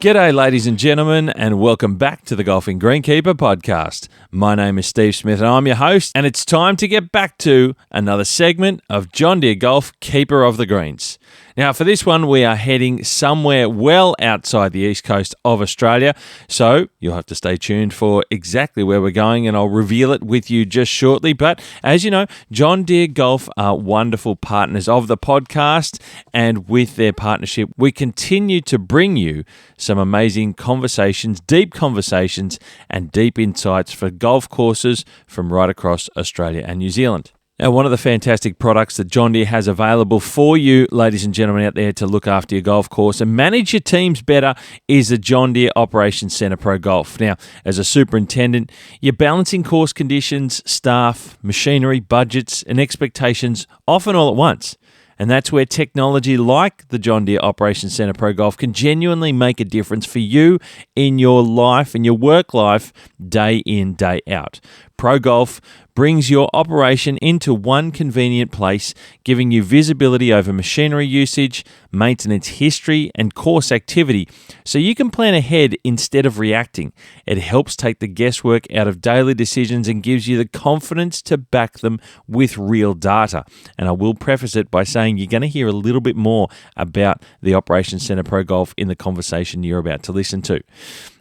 G'day, ladies and gentlemen, and welcome back to the Golfing Greenkeeper podcast. My name is Steve Smith, and I'm your host, and it's time to get back to another segment of John Deere Golf, Keeper of the Greens. Now, for this one, we are heading somewhere well outside the east coast of Australia, so you'll have to stay tuned for exactly where we're going, and I'll reveal it with you just shortly. But as you know, John Deere Golf are wonderful partners of the podcast, and with their partnership, we continue to bring you some amazing conversations, deep conversations, and deep insights for golf courses from right across Australia and New Zealand. Now, one of the fantastic products that John Deere has available for you, ladies and gentlemen out there, to look after your golf course and manage your teams better is the John Deere Operations Centre Pro Golf. Now, as a superintendent, you're balancing course conditions, staff, machinery, budgets, and expectations often all at once. And that's where technology like the John Deere Operations Centre Pro Golf can genuinely make a difference for you in your life, in your work life, day in, day out. Pro Golf brings your operation into one convenient place, giving you visibility over machinery usage, maintenance history, and course activity, so you can plan ahead instead of reacting. It helps take the guesswork out of daily decisions and gives you the confidence to back them with real data. And I will preface it by saying you're going to hear a little bit more about the Operations Centre Pro Golf in the conversation you're about to listen to.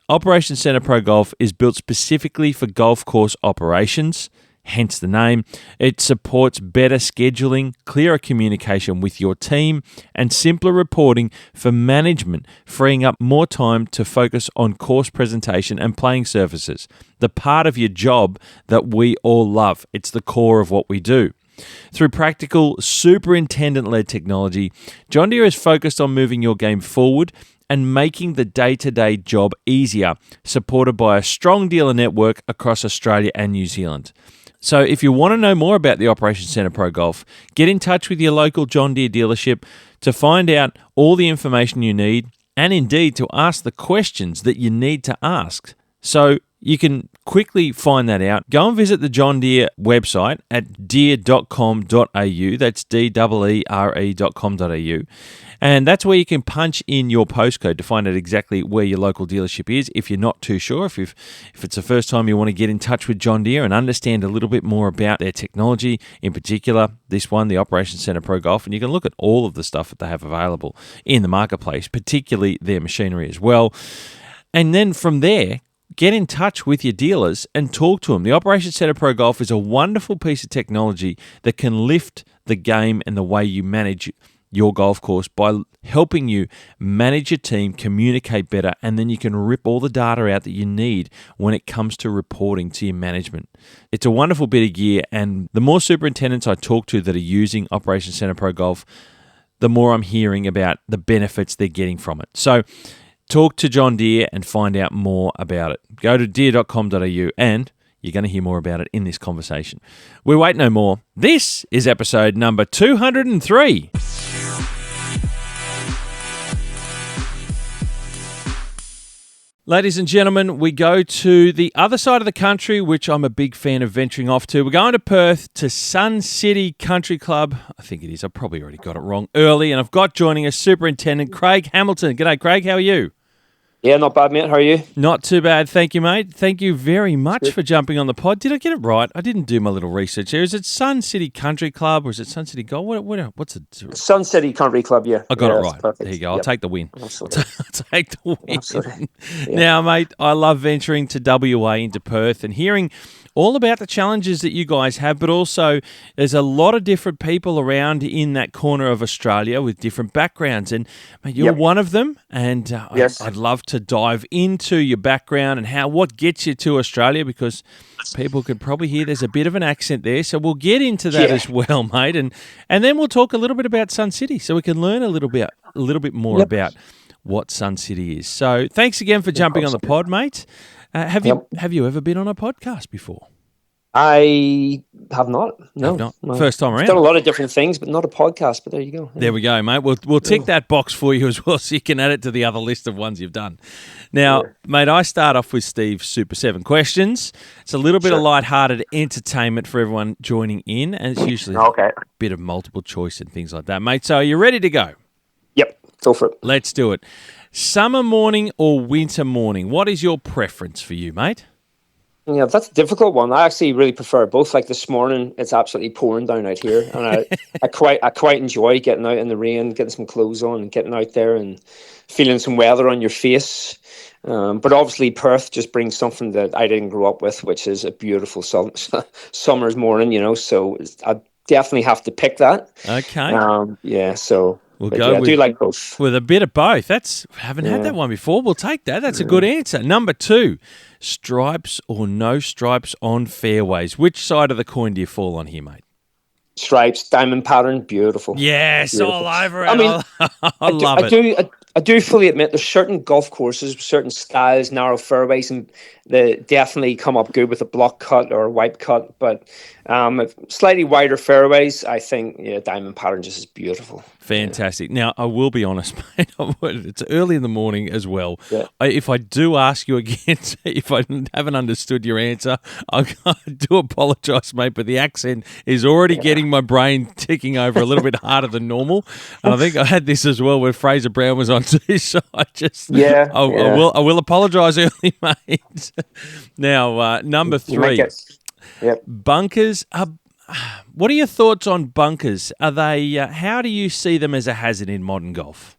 Operations Centre Pro Golf is built specifically for golf course operations, hence the name. It supports better scheduling, clearer communication with your team, and simpler reporting for management, freeing up more time to focus on course presentation and playing surfaces, the part of your job that we all love. It's the core of what we do. Through practical, superintendent-led technology, John Deere is focused on moving your game forward and making the day-to-day job easier, supported by a strong dealer network across Australia and New Zealand. So if you want to know more about the Operations Centre Pro Golf, get in touch with your local John Deere dealership to find out all the information you need and indeed to ask the questions that you need to ask. So you can quickly find that out. Go and visit the John Deere website at deere.com.au. That's deere.com.au. And that's where you can punch in your postcode to find out exactly where your local dealership is. If you're not too sure, if it's the first time you want to get in touch with John Deere and understand a little bit more about their technology, in particular, this one, the Operations Centre Pro Golf, and you can look at all of the stuff that they have available in the marketplace, particularly their machinery as well. And then from there, get in touch with your dealers and talk to them. The Operations Centre Pro Golf is a wonderful piece of technology that can lift the game and the way you manage your golf course by helping you manage your team, communicate better, and then you can rip all the data out that you need when it comes to reporting to your management. It's a wonderful bit of gear, and the more superintendents I talk to that are using Operations Centre Pro Golf, the more I'm hearing about the benefits they're getting from it. So talk to John Deere and find out more about it. Go to deere.com.au and you're going to hear more about it in this conversation. We wait no more. This is episode number 203. Ladies and gentlemen, we go to the other side of the country, which I'm a big fan of venturing off to. We're going to Perth, to Sun City Country Club. I think it is. I probably already got it wrong early. And I've got joining us Superintendent Craig Hamilton. G'day, Craig. How are you? Yeah, not bad, mate. How are you? Not too bad. Thank you, mate. Thank you very much for jumping on the pod. Did I get it right? I didn't do my little research here. Is it Sun City Country Club or is it Sun City Golf? What's it? Sun City Country Club, yeah. I got it right. Perfect. There you go. I'll take the win. Absolutely. I'll take the win. Absolutely. Yeah. Now, mate, I love venturing to WA into Perth and hearing all about the challenges that you guys have, but also there's a lot of different people around in that corner of Australia with different backgrounds, and mate, you're one of them, and yes. I'd love to dive into your background and what gets you to Australia, because people could probably hear there's a bit of an accent there, so we'll get into that as well, mate, and then we'll talk a little bit about Sun City so we can learn a little bit more about what Sun City is. So thanks again for jumping on the pod, mate. Have you ever been on a podcast before? I have not. No. First time around. I've done a lot of different things, but not a podcast. But there you go. There we go, mate. We'll tick that box for you as well, so you can add it to the other list of ones you've done. Now, mate, I start off with Steve's Super 7 questions. It's a little bit of lighthearted entertainment for everyone joining in, and it's usually a bit of multiple choice and things like that, mate. So are you ready to go? Yep, go for it. Let's do it. Summer morning or winter morning? What is your preference for you, mate? Yeah, that's a difficult one. I actually really prefer both. Like this morning, it's absolutely pouring down out here, and I quite enjoy getting out in the rain, getting some clothes on, and getting out there and feeling some weather on your face. But obviously, Perth just brings something that I didn't grow up with, which is a beautiful summer's morning. So I definitely have to pick that. Okay. Yeah. So We'll but go yeah, I do like both. with a bit of both. Haven't had that one before. We'll take that. That's a good answer. Number 2, stripes or no stripes on fairways. Which side of the coin do you fall on here, mate? Stripes, diamond pattern, beautiful. Yes, Beautiful. all over it. I mean, I love it. I do fully admit there's certain golf courses, certain styles, narrow fairways, and they definitely come up good with a block cut or a wipe cut. But slightly wider fairways, I think, diamond pattern just is beautiful. Fantastic. Now, I will be honest, mate. It's early in the morning as well. Yeah. If I do ask you again, if I haven't understood your answer, I do apologise, mate, but the accent is already getting my brain ticking over a little bit harder than normal. And I think I had this as well when Fraser Brown was on too, so I will apologise early, mate. Now, number 3, bunkers. What are your thoughts on bunkers? Are they? How do you see them as a hazard in modern golf?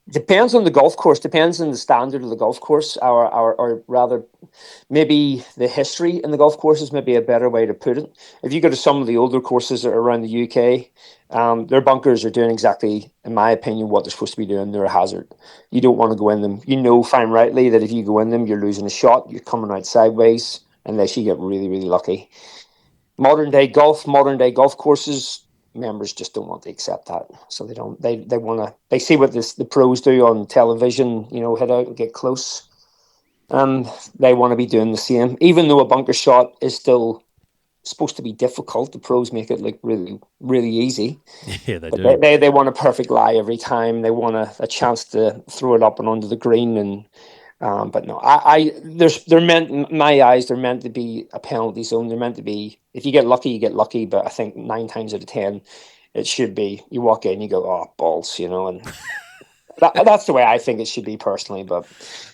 Depends on the golf course. Depends on the standard of the golf course, or rather, maybe the history in the golf course is maybe a better way to put it. If you go to some of the older courses that are around the UK, their bunkers are doing exactly, in my opinion, what they're supposed to be doing. They're a hazard. You don't want to go in them. You know fine rightly that if you go in them, you're losing a shot. You're coming out sideways unless you get really, really lucky. Modern day golf courses, members just don't want to accept that. So they don't. They see what the pros do on television. Head out and get close, and they want to be doing the same. Even though a bunker shot is still supposed to be difficult, the pros make it look really, really easy. Yeah, they but do. They want a perfect lie every time. They want a chance to throw it up and onto the green. And but no, they're meant, in my eyes, they're meant to be a penalty zone. They're meant to be, if you get lucky, you get lucky. But I think 9 times out of 10, it should be, you walk in, you go, oh, balls, and that's the way I think it should be personally. But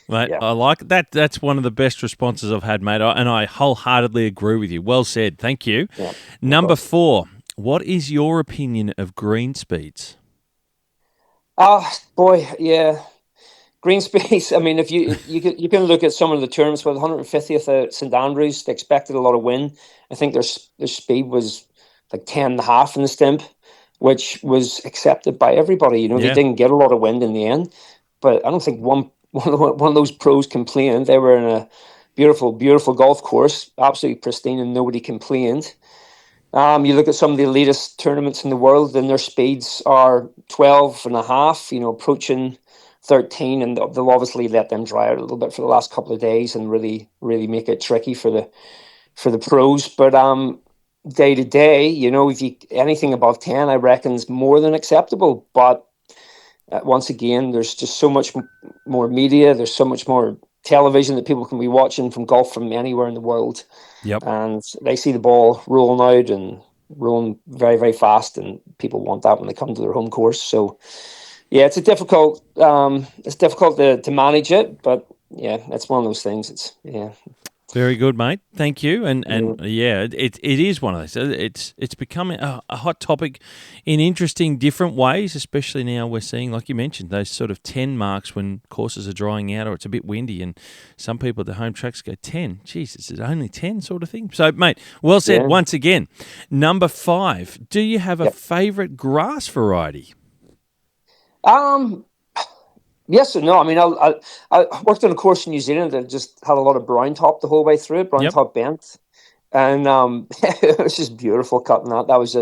mate, yeah. I like that. That's one of the best responses I've had, mate. And I wholeheartedly agree with you. Well said. Thank you. Yeah, Number 4, what is your opinion of green speeds? Boy, yeah. Green space. I mean, if you can look at some of the terms for the 150th at St Andrews, they expected a lot of wind. I think their speed was like 10.5 in the stimp, which was accepted by everybody. They didn't get a lot of wind in the end, but I don't think one of those pros complained. They were in a beautiful, beautiful golf course, absolutely pristine, and nobody complained. You look at some of the elitist tournaments in the world, and their speeds are 12.5. Approaching 13, and they'll obviously let them dry out a little bit for the last couple of days and really, really make it tricky for the pros. But day to day, if anything above 10, I reckon is more than acceptable. But once again, there's just so much more media. There's so much more television that people can be watching from golf from anywhere in the world. Yep. And they see the ball rolling out and rolling very, very fast, and people want that when they come to their home course. So yeah, it's difficult to manage it, but yeah, it's one of those things. Very good, mate. Thank you. And it is one of those. It's becoming a hot topic in interesting, different ways, especially now we're seeing, like you mentioned, those sort of 10 marks when courses are drying out or it's a bit windy, and some people at the home tracks go 10. Jeez, is it only 10 sort of thing? So, mate, well said once again. Number 5, do you have a favourite grass variety? Yes and no. I mean, I worked on a course in New Zealand that just had a lot of brown top the whole way through it, brown top bent, and it was just beautiful cutting that. That was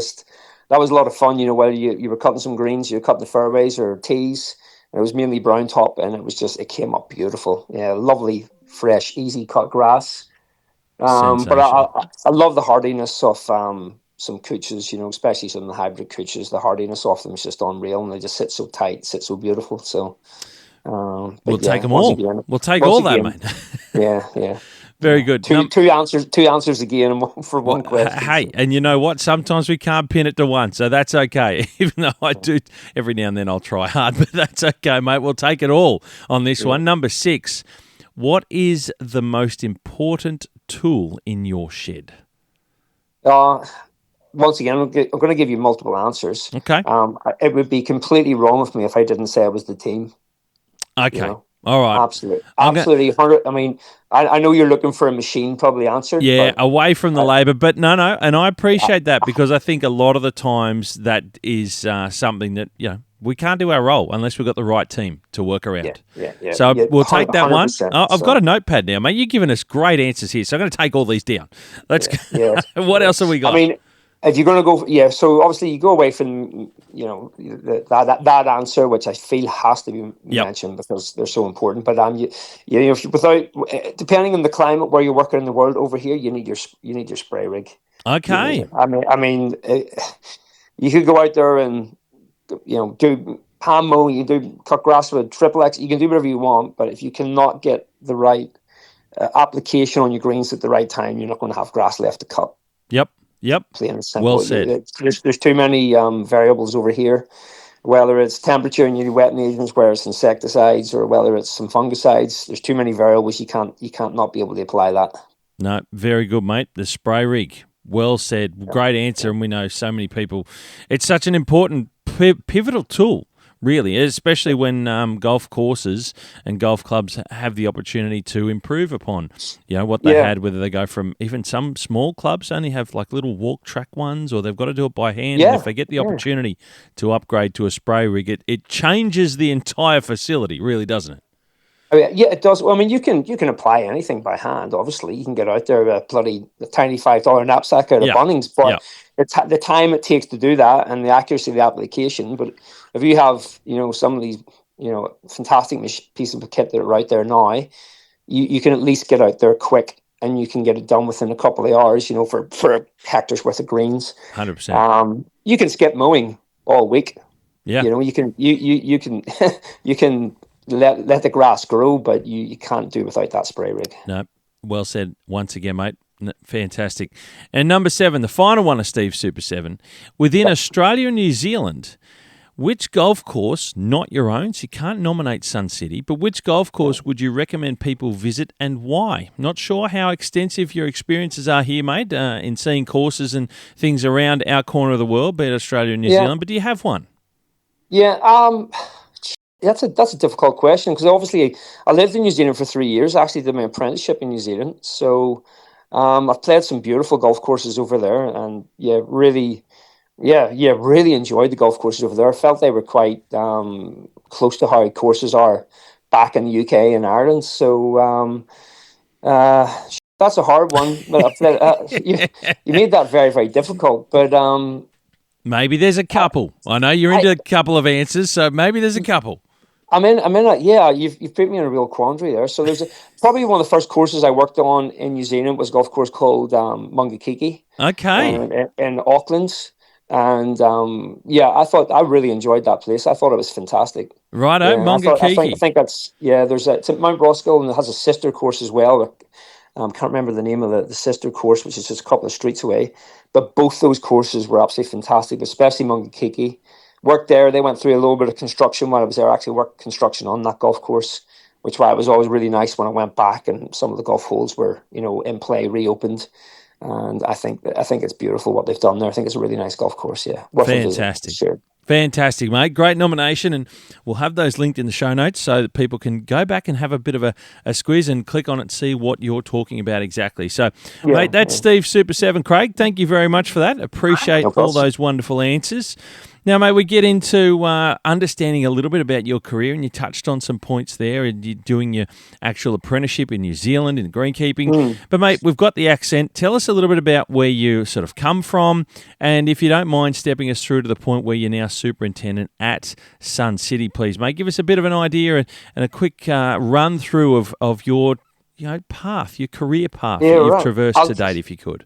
a lot of fun. Whether you were cutting some greens, you were cutting the fairways or tees. And it was mainly brown top, and it came up beautiful. Yeah, lovely, fresh, easy cut grass. But I love the hardiness of some cooches, especially some of the hybrid cooches. The hardiness of them is just unreal, and they just sit so tight, sit so beautiful. So we'll take them all. We'll take all that, mate. Yeah. Very good. Two answers again for one question. Hey, and you know what? Sometimes we can't pin it to one, so that's okay. Even though I do every now and then, I'll try hard, but that's okay, mate. We'll take it all on this one. Number 6. What is the most important tool in your shed? Once again, I'm going to give you multiple answers. Okay. It would be completely wrong of me if I didn't say it was the team. Okay. You know? All right. Absolutely. I mean, I know you're looking for a machine probably answer. Yeah, away from the labour. But no, and I appreciate that, because I think a lot of the times that is something that, we can't do our role unless we've got the right team to work around. Yeah. So we'll take that one. I've got a notepad now, mate. You've given us great answers here, so I'm going to take all these down. Let's go. What else have we got? I mean, if you're going to go, so obviously you go away from, that answer, which I feel has to be mentioned because they're so important. But without, depending on the climate where you're working in the world over here, you need your spray rig. Okay. I mean, you could go out there and do palm mow, you do cut grass with triple X, you can do whatever you want. But if you cannot get the right application on your greens at the right time, you're not going to have grass left to cut. Yep. Plain and simple. Well said. There's too many variables over here, whether it's temperature and your wetting agents, whether it's insecticides, or whether it's some fungicides. There's too many variables. You can't not be able to apply that. No, very good, mate. The spray rig. Well said. Great answer. And we know so many people. It's such an important pivotal tool, really, especially when golf courses and golf clubs have the opportunity to improve upon, what they had, whether they go from, even some small clubs only have like little walk track ones, or they've got to do it by hand. And if they get the opportunity to upgrade to a spray rig, it changes the entire facility, really, doesn't it? Yeah, it does. Well, I mean, you can apply anything by hand. Obviously, you can get out there with a tiny $5 knapsack out of Bunnings, but the time it takes to do that and the accuracy of the application. But if you have, some of these, fantastic pieces of kit that are out there now, you can at least get out there quick and you can get it done within a couple of hours. For hectares worth of greens. 100%. You can skip mowing all week. Yeah. You can you can. Let the grass grow, but you can't do without that spray rig. No, well said once again, mate. Fantastic. And number 7, the final one of Steve's Super 7. Within Australia and New Zealand, which golf course, not your own, so you can't nominate Sun City, but which golf course would you recommend people visit and why? Not sure how extensive your experiences are here, mate, in seeing courses and things around our corner of the world, be it Australia and New Zealand, but do you have one? Yeah, that's a difficult question because obviously I lived in New Zealand for 3 years. I actually did my apprenticeship in New Zealand, so I've played some beautiful golf courses over there, and really enjoyed the golf courses over there. I felt they were quite close to how courses are back in the UK and Ireland. So that's a hard one. But you made that very, very difficult. But maybe there's a couple. I know you're into a couple of answers, so maybe there's a couple. You've put me in a real quandary there. So there's probably one of the first courses I worked on in New Zealand was a golf course called Mungakiki. Okay. In Auckland. And I really enjoyed that place. I thought it was fantastic. Righto, Mungakiki. I think that's, it's at Mount Roskill, and it has a sister course as well. Can't remember the name of the sister course, which is just a couple of streets away. But both those courses were absolutely fantastic, especially Mungakiki. Worked there. They went through a little bit of construction while I was there. I actually worked construction on that golf course, which was always really nice when I went back and some of the golf holes were, in play, reopened. And I think it's beautiful what they've done there. I think it's a really nice golf course. Yeah, fantastic. Fantastic, mate. Great nomination, and we'll have those linked in the show notes so that people can go back and have a bit of a squiz and click on it and see what you're talking about exactly. So, mate, that's Steve Super 7. Craig, thank you very much for that. Appreciate all those wonderful answers. Now, mate, we get into understanding a little bit about your career, and you touched on some points there, and you're doing your actual apprenticeship in New Zealand in greenkeeping. But, mate, we've got the accent. Tell us a little bit about where you sort of come from, and if you don't mind stepping us through to the point where you're now superintendent at Sun City, please, mate. Give us a bit of an idea and a quick run through of your path, your career path that you've traversed to date, if you could.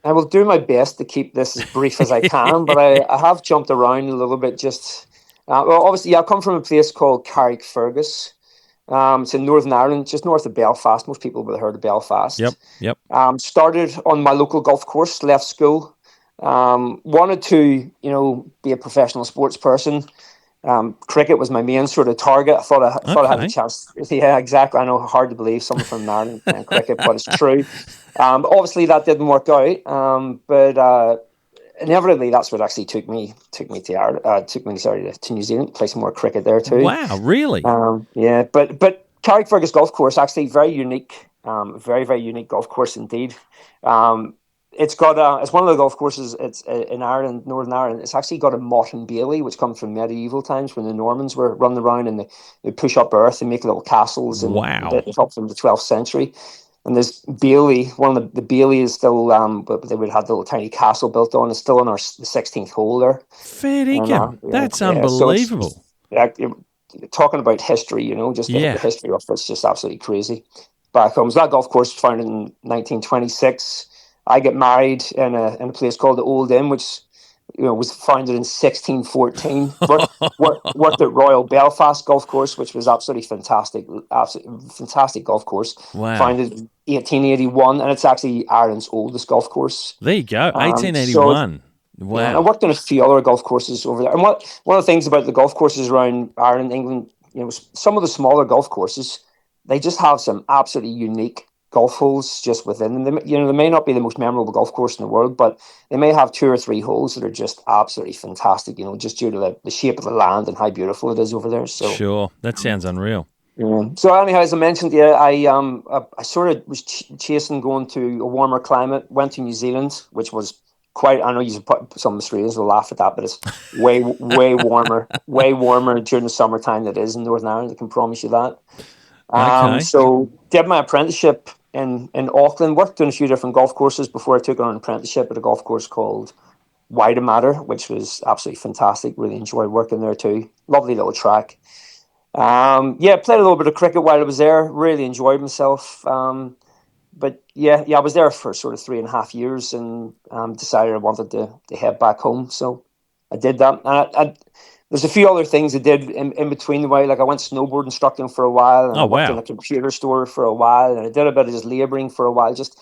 I will do my best to keep this as brief as I can, but I have jumped around a little bit. Obviously, I come from a place called Carrickfergus, It's in Northern Ireland, just north of Belfast. Most people would have heard of Belfast. Yep. Started on my local golf course, left school. Wanted to, be a professional sports person. Cricket was my main sort of target. I thought I had a chance. Yeah, exactly. I know, hard to believe someone from Ireland playing cricket, but it's true. Obviously that didn't work out. But inevitably, that's what actually took me to New Zealand. Play some more cricket there too. Wow, really? Yeah, but Carrickfergus Golf Course, actually very unique. Very, very unique golf course indeed. It's got it's one of the golf courses. It's in Ireland, Northern Ireland. It's actually got a motte and bailey, which comes from medieval times when the Normans were running around and they push up earth and make little castles. And it's up from the 12th century. And this bailey, one of the bailey is still, but they would have the little tiny castle built on. It's still on the 16th hole there. Fair dinkum. That's unbelievable. So talking about history, just the history of it's just absolutely crazy. Back home, so that golf course was founded in 1926. I get married in a place called the Old Inn, which was founded in 1614. Worked at Royal Belfast Golf Course, which was absolutely fantastic golf course. Wow. Founded in 1881, and it's actually Ireland's oldest golf course. There you go, 1881. Wow. Yeah, I worked on a few other golf courses over there. And one of the things about the golf courses around Ireland, England, some of the smaller golf courses, they just have some absolutely unique golf holes just within them. They may not be the most memorable golf course in the world, but they may have 2 or 3 holes that are just absolutely fantastic, just due to the shape of the land and how beautiful it is over there. So sure, that sounds unreal. Yeah. So anyhow, as I mentioned, I sort of was chasing going to a warmer climate, went to New Zealand, which was quite, I know some Australians will laugh at that, but it's way warmer during the summertime than it is in Northern Ireland. I can promise you that. So did my apprenticeship in Auckland, worked on a few different golf courses before I took on an apprenticeship at a golf course called Widematter, which was absolutely fantastic. Really enjoyed working there too. Lovely little track. Played a little bit of cricket while I was there. Really enjoyed myself. I was there for sort of 3.5 years and decided I wanted to head back home. So I did that. And there's a few other things I did in between the way. Like I went snowboard instructing for a while. And I worked in a computer store for a while. And I did a bit of just labouring for a while. Just,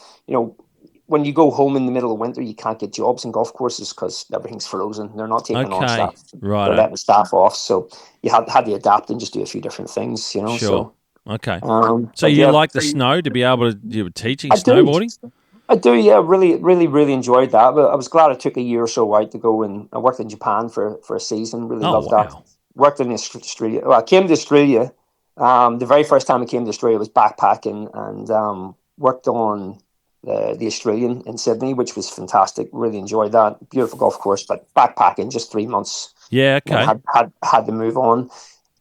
when you go home in the middle of winter, you can't get jobs in golf courses because everything's frozen. They're not taking on staff. Right. They're letting staff off. So you had to adapt and just do a few different things, Sure. So, okay. So you like the snow to be able to, you were teaching snowboarding? I do, yeah. Really, really, really enjoyed that. But I was glad I took a year or so out to go, and I worked in Japan for a season. Really loved that. Worked in Australia. Well, I came to Australia. The very first time I came to Australia was backpacking, and worked on the Australian in Sydney, which was fantastic. Really enjoyed that. Beautiful golf course, but backpacking, just 3 months. Yeah, okay. Had to move on.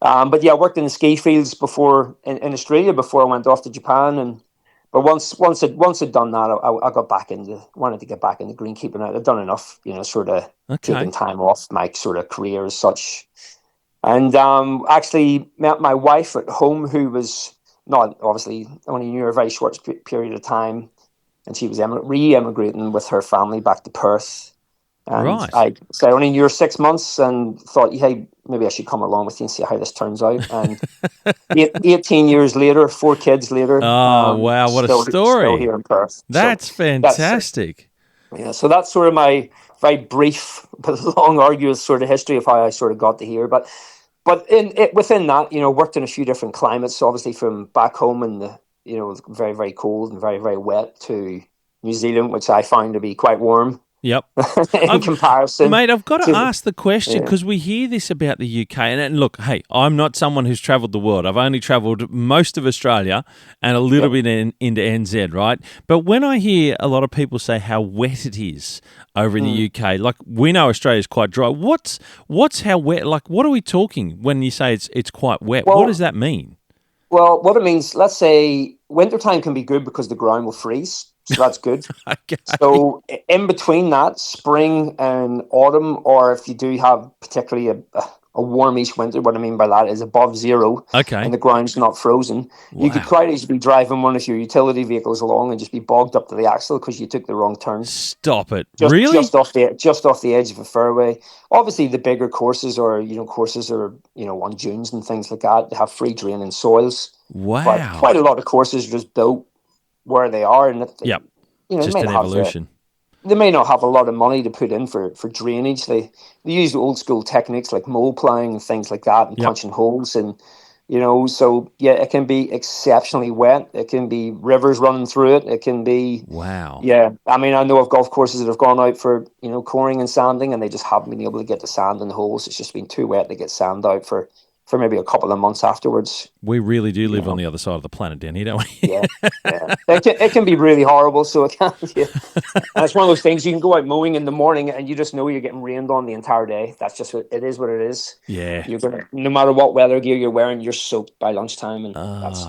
I worked in the ski fields before in Australia before I went off to Japan, but once I'd done that, I wanted to get back into greenkeeping. I'd done enough, sort of taking time off my sort of career as such, and actually met my wife at home, who was not obviously only knew her a very short period of time, and she was re-emigrating with her family back to Perth. And I only knew her 6 months and thought, hey, maybe I should come along with you and see how this turns out. And 18 years later, 4 kids later. Oh, wow. What a story. Still here in Perth. That's fantastic. So that's sort of my very brief but long, arduous sort of history of how I sort of got to here. But within that, worked in a few different climates. So obviously from back home in the, very, very cold and very, very wet, to New Zealand, which I find to be quite warm. Yep. in comparison. Mate, I've got to ask the question because we hear this about the UK. And look, hey, I'm not someone who's travelled the world. I've only travelled most of Australia and a little bit into NZ, right? But when I hear a lot of people say how wet it is over in the UK, like we know Australia's quite dry. What's how wet? Like what are we talking when you say it's quite wet? What does that mean? Well, what it means, let's say wintertime can be good because the ground will freeze. So that's good. Okay. So in between that, spring and autumn, or if you do have particularly a warmish winter. What I mean by that is above zero, Okay. and the ground's not frozen. You could Wow. quite easily be driving one of your utility vehicles along and just be bogged up to the axle because you took the wrong turn. Stop it. Just, Really? just off the edge of a fairway. Obviously, the bigger courses or courses are on dunes and things like that. They have free draining soils. Wow. But quite a lot of courses are just built where they are, and Yep. they Just an evolution. They may not have a lot of money to put in for drainage. They use old school techniques like mole ploughing and things like that, and punching holes. And so yeah, it can be exceptionally wet. It can be rivers running through it. It can be yeah. I mean, I know of golf courses that have gone out for coring and sanding, and they just haven't been able to get the sand in the holes. It's just been too wet to get sand out for maybe a couple of months afterwards. We really do live on the other side of the planet down here, don't we? Yeah. It can be really horrible. So it can. Yeah. And it's one of those things, you can go out mowing in the morning and you just know you're getting rained on the entire day. That's just what it is. Yeah. You're gonna, no matter what weather gear you're wearing, you're soaked by lunchtime, and that's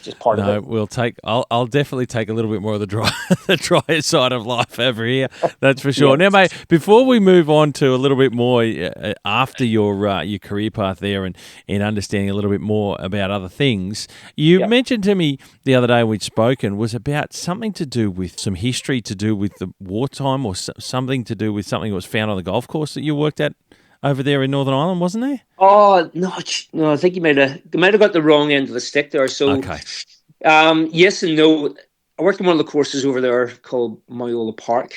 just part of it. I'll definitely take a little bit more of the drier side of life over here. That's for sure. Now, mate, before we move on to a little bit more after your career path there and understanding a little bit more about other things, you mentioned to me the other day we'd spoken was about something to do with some history to do with the wartime, or something to do with something that was found on the golf course that you worked at over there in Northern Ireland, wasn't there? Oh no! I think you might have got the wrong end of the stick there. So, okay. Yes and no. I worked on one of the courses over there called Moyola Park.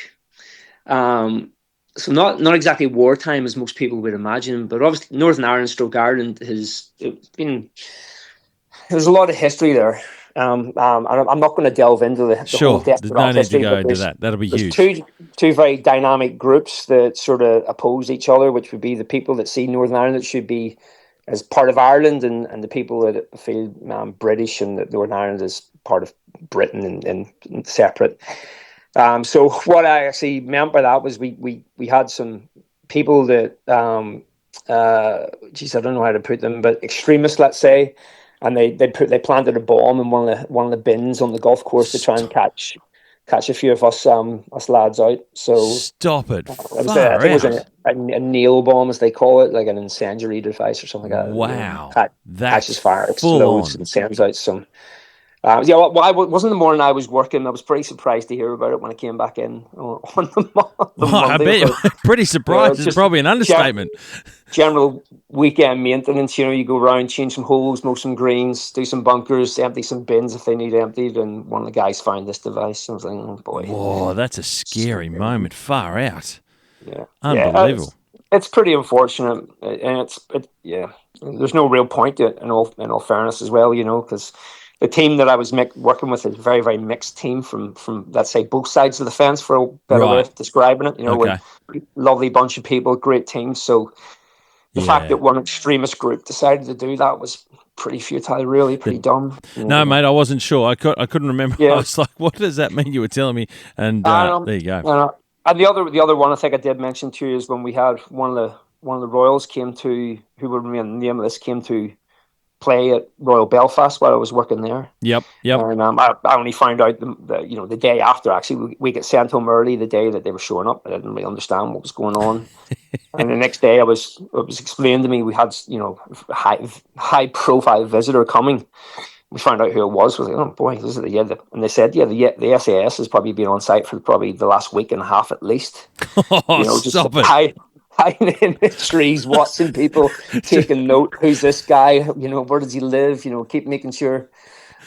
So not exactly wartime as most people would imagine, but obviously Northern Ireland, stroke Ireland, there's a lot of history there. I'm not going to delve into the whole depth of no need history, to go into that. That'll be huge. Two very dynamic groups that sort of oppose each other, which would be the people that see Northern Ireland that should be as part of Ireland, and the people that feel British and that Northern Ireland is part of Britain and separate. So what I actually meant by that was we had some people that I don't know how to put them, but extremists, let's say. And they planted a bomb in one of the bins on the golf course to try and catch a few of us lads out. So stop it! I think it was a nail bomb, as they call it, like an incendiary device or something like that. Wow, catches fire, explodes, and sends out some. Well, I wasn't the morning I was working. I was pretty surprised to hear about it when I came back in on the Monday. I bet you're pretty surprised. It's probably an understatement. General weekend maintenance. You go around, change some holes, mow some greens, do some bunkers, empty some bins if they need emptied. And one of the guys found this device. I was like, oh boy. Whoa, that's a scary moment. Far out. Yeah. Unbelievable. It's pretty unfortunate, and there's no real point to it in all fairness as well, because the team that I was working with is a very, very mixed team from let's say both sides of the fence, for a better way of describing it. With lovely bunch of people, great team. So the fact that one extremist group decided to do that was pretty futile, really, pretty dumb. No, mate, I wasn't sure. I couldn't remember. Yeah. I was like, what does that mean? You were telling me, and there you go. And the other one I think I did mention to you is when we had one of the Royals came to, who would remain the name of this, came to play at Royal Belfast while I was working there. Yep. And I only found out the day after. Actually, we get sent home early the day that they were showing up. I didn't really understand what was going on. And the next day, it was explained to me we had high profile visitor coming. We found out who it was. We was like, oh boy, this is and they said, the SAS has probably been on site for probably the last week and a half at least. Stop it. Hiding in the trees, watching people, taking note. Who's this guy? Where does he live? Keep making sure.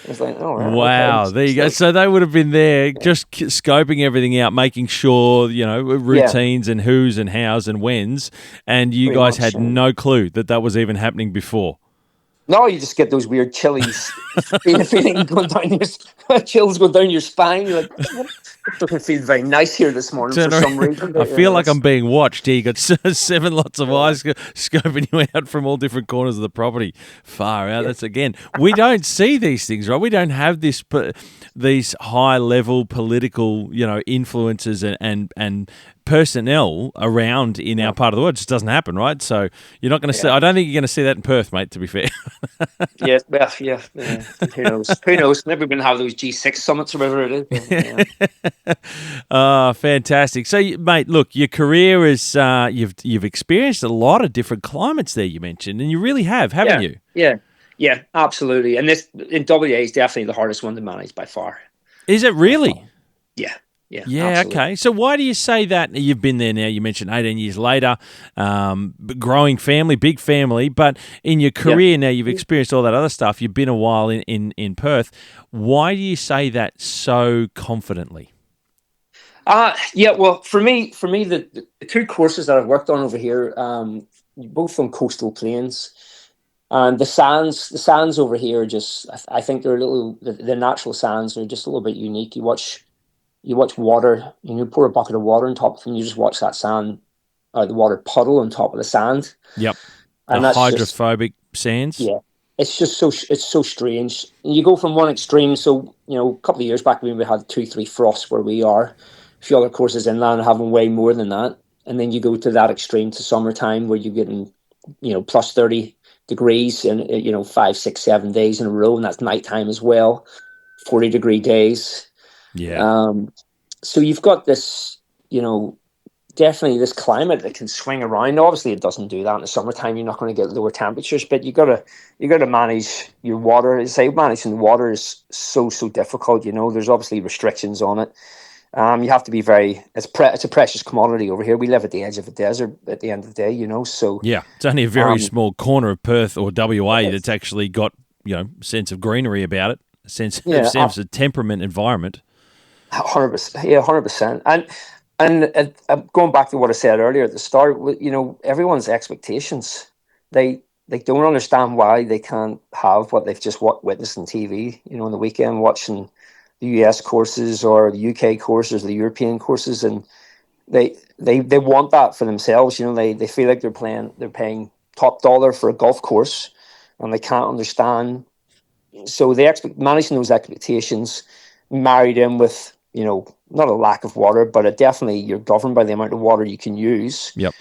I was like, oh, right, wow, okay. There you go. So they would have been there just scoping everything out, making sure, routines and who's and how's and when's, and you guys had no clue that was even happening before. No, you just get those weird chills feeling going down chills going down your spine. You're like, it doesn't feel very nice here this morning for some reason. I feel like I'm being watched here. You got 7 lots of eyes scoping you out from all different corners of the property. Far out. That's again. We don't see these things, right? We don't have these high level political, influences and personnel around in our part of the world. It just doesn't happen, right? So you're not going to see. I don't think you're going to see that in Perth, mate. To be fair. Yeah, well, yeah. Who knows? Who knows? Maybe we're going to have those G6 summits or whatever it is. But, Oh, fantastic! So, mate, look, your career is you've experienced a lot of different climates there. You mentioned, and you really have, haven't you? Yeah, absolutely. And this in WA is definitely the hardest one to manage by far. Is it really? Yeah. Yeah, absolutely. okay. So why do you say that? You've been there now, you mentioned 18 years later, growing family, big family, but in your career now you've experienced all that other stuff. You've been a while in Perth. Why do you say that so confidently? Well, for me, the two courses that I've worked on over here, both on coastal plains, and the sands over here are just, I think they're the natural sands are just a little bit unique. You watch water, pour a bucket of water on top of them, you just watch that sand, the water puddle on top of the sand. Yep. And the that's hydrophobic sands. Yeah. It's just it's so strange. And you go from one extreme. So, a couple of years back, we had 2-3 frosts where we are. A few other courses inland having way more than that. And then you go to that extreme to summertime where you're getting, plus 30 degrees in, 5, 6, 7 days in a row. And that's nighttime as well. 40-degree days. Yeah. So you've got this, definitely this climate that can swing around. Obviously, it doesn't do that in the summertime. You're not going to get lower temperatures, but you got to manage your water. Managing the water is so difficult. There's obviously restrictions on it. You have to be it's a precious commodity over here. We live at the edge of a desert at the end of the day. So yeah, it's only a very small corner of Perth or WA that's actually got sense of greenery about it, a sense of temperament environment. 100%. Yeah, 100%. And going back to what I said earlier at the start, everyone's expectations, they don't understand why they can't have what they've just witnessed on TV, on the weekend, watching the US courses or the UK courses, the European courses, and they want that for themselves. They feel like they're paying top dollar for a golf course, and they can't understand. So managing those expectations, married in with not a lack of water, but definitely you're governed by the amount of water you can use. Yep.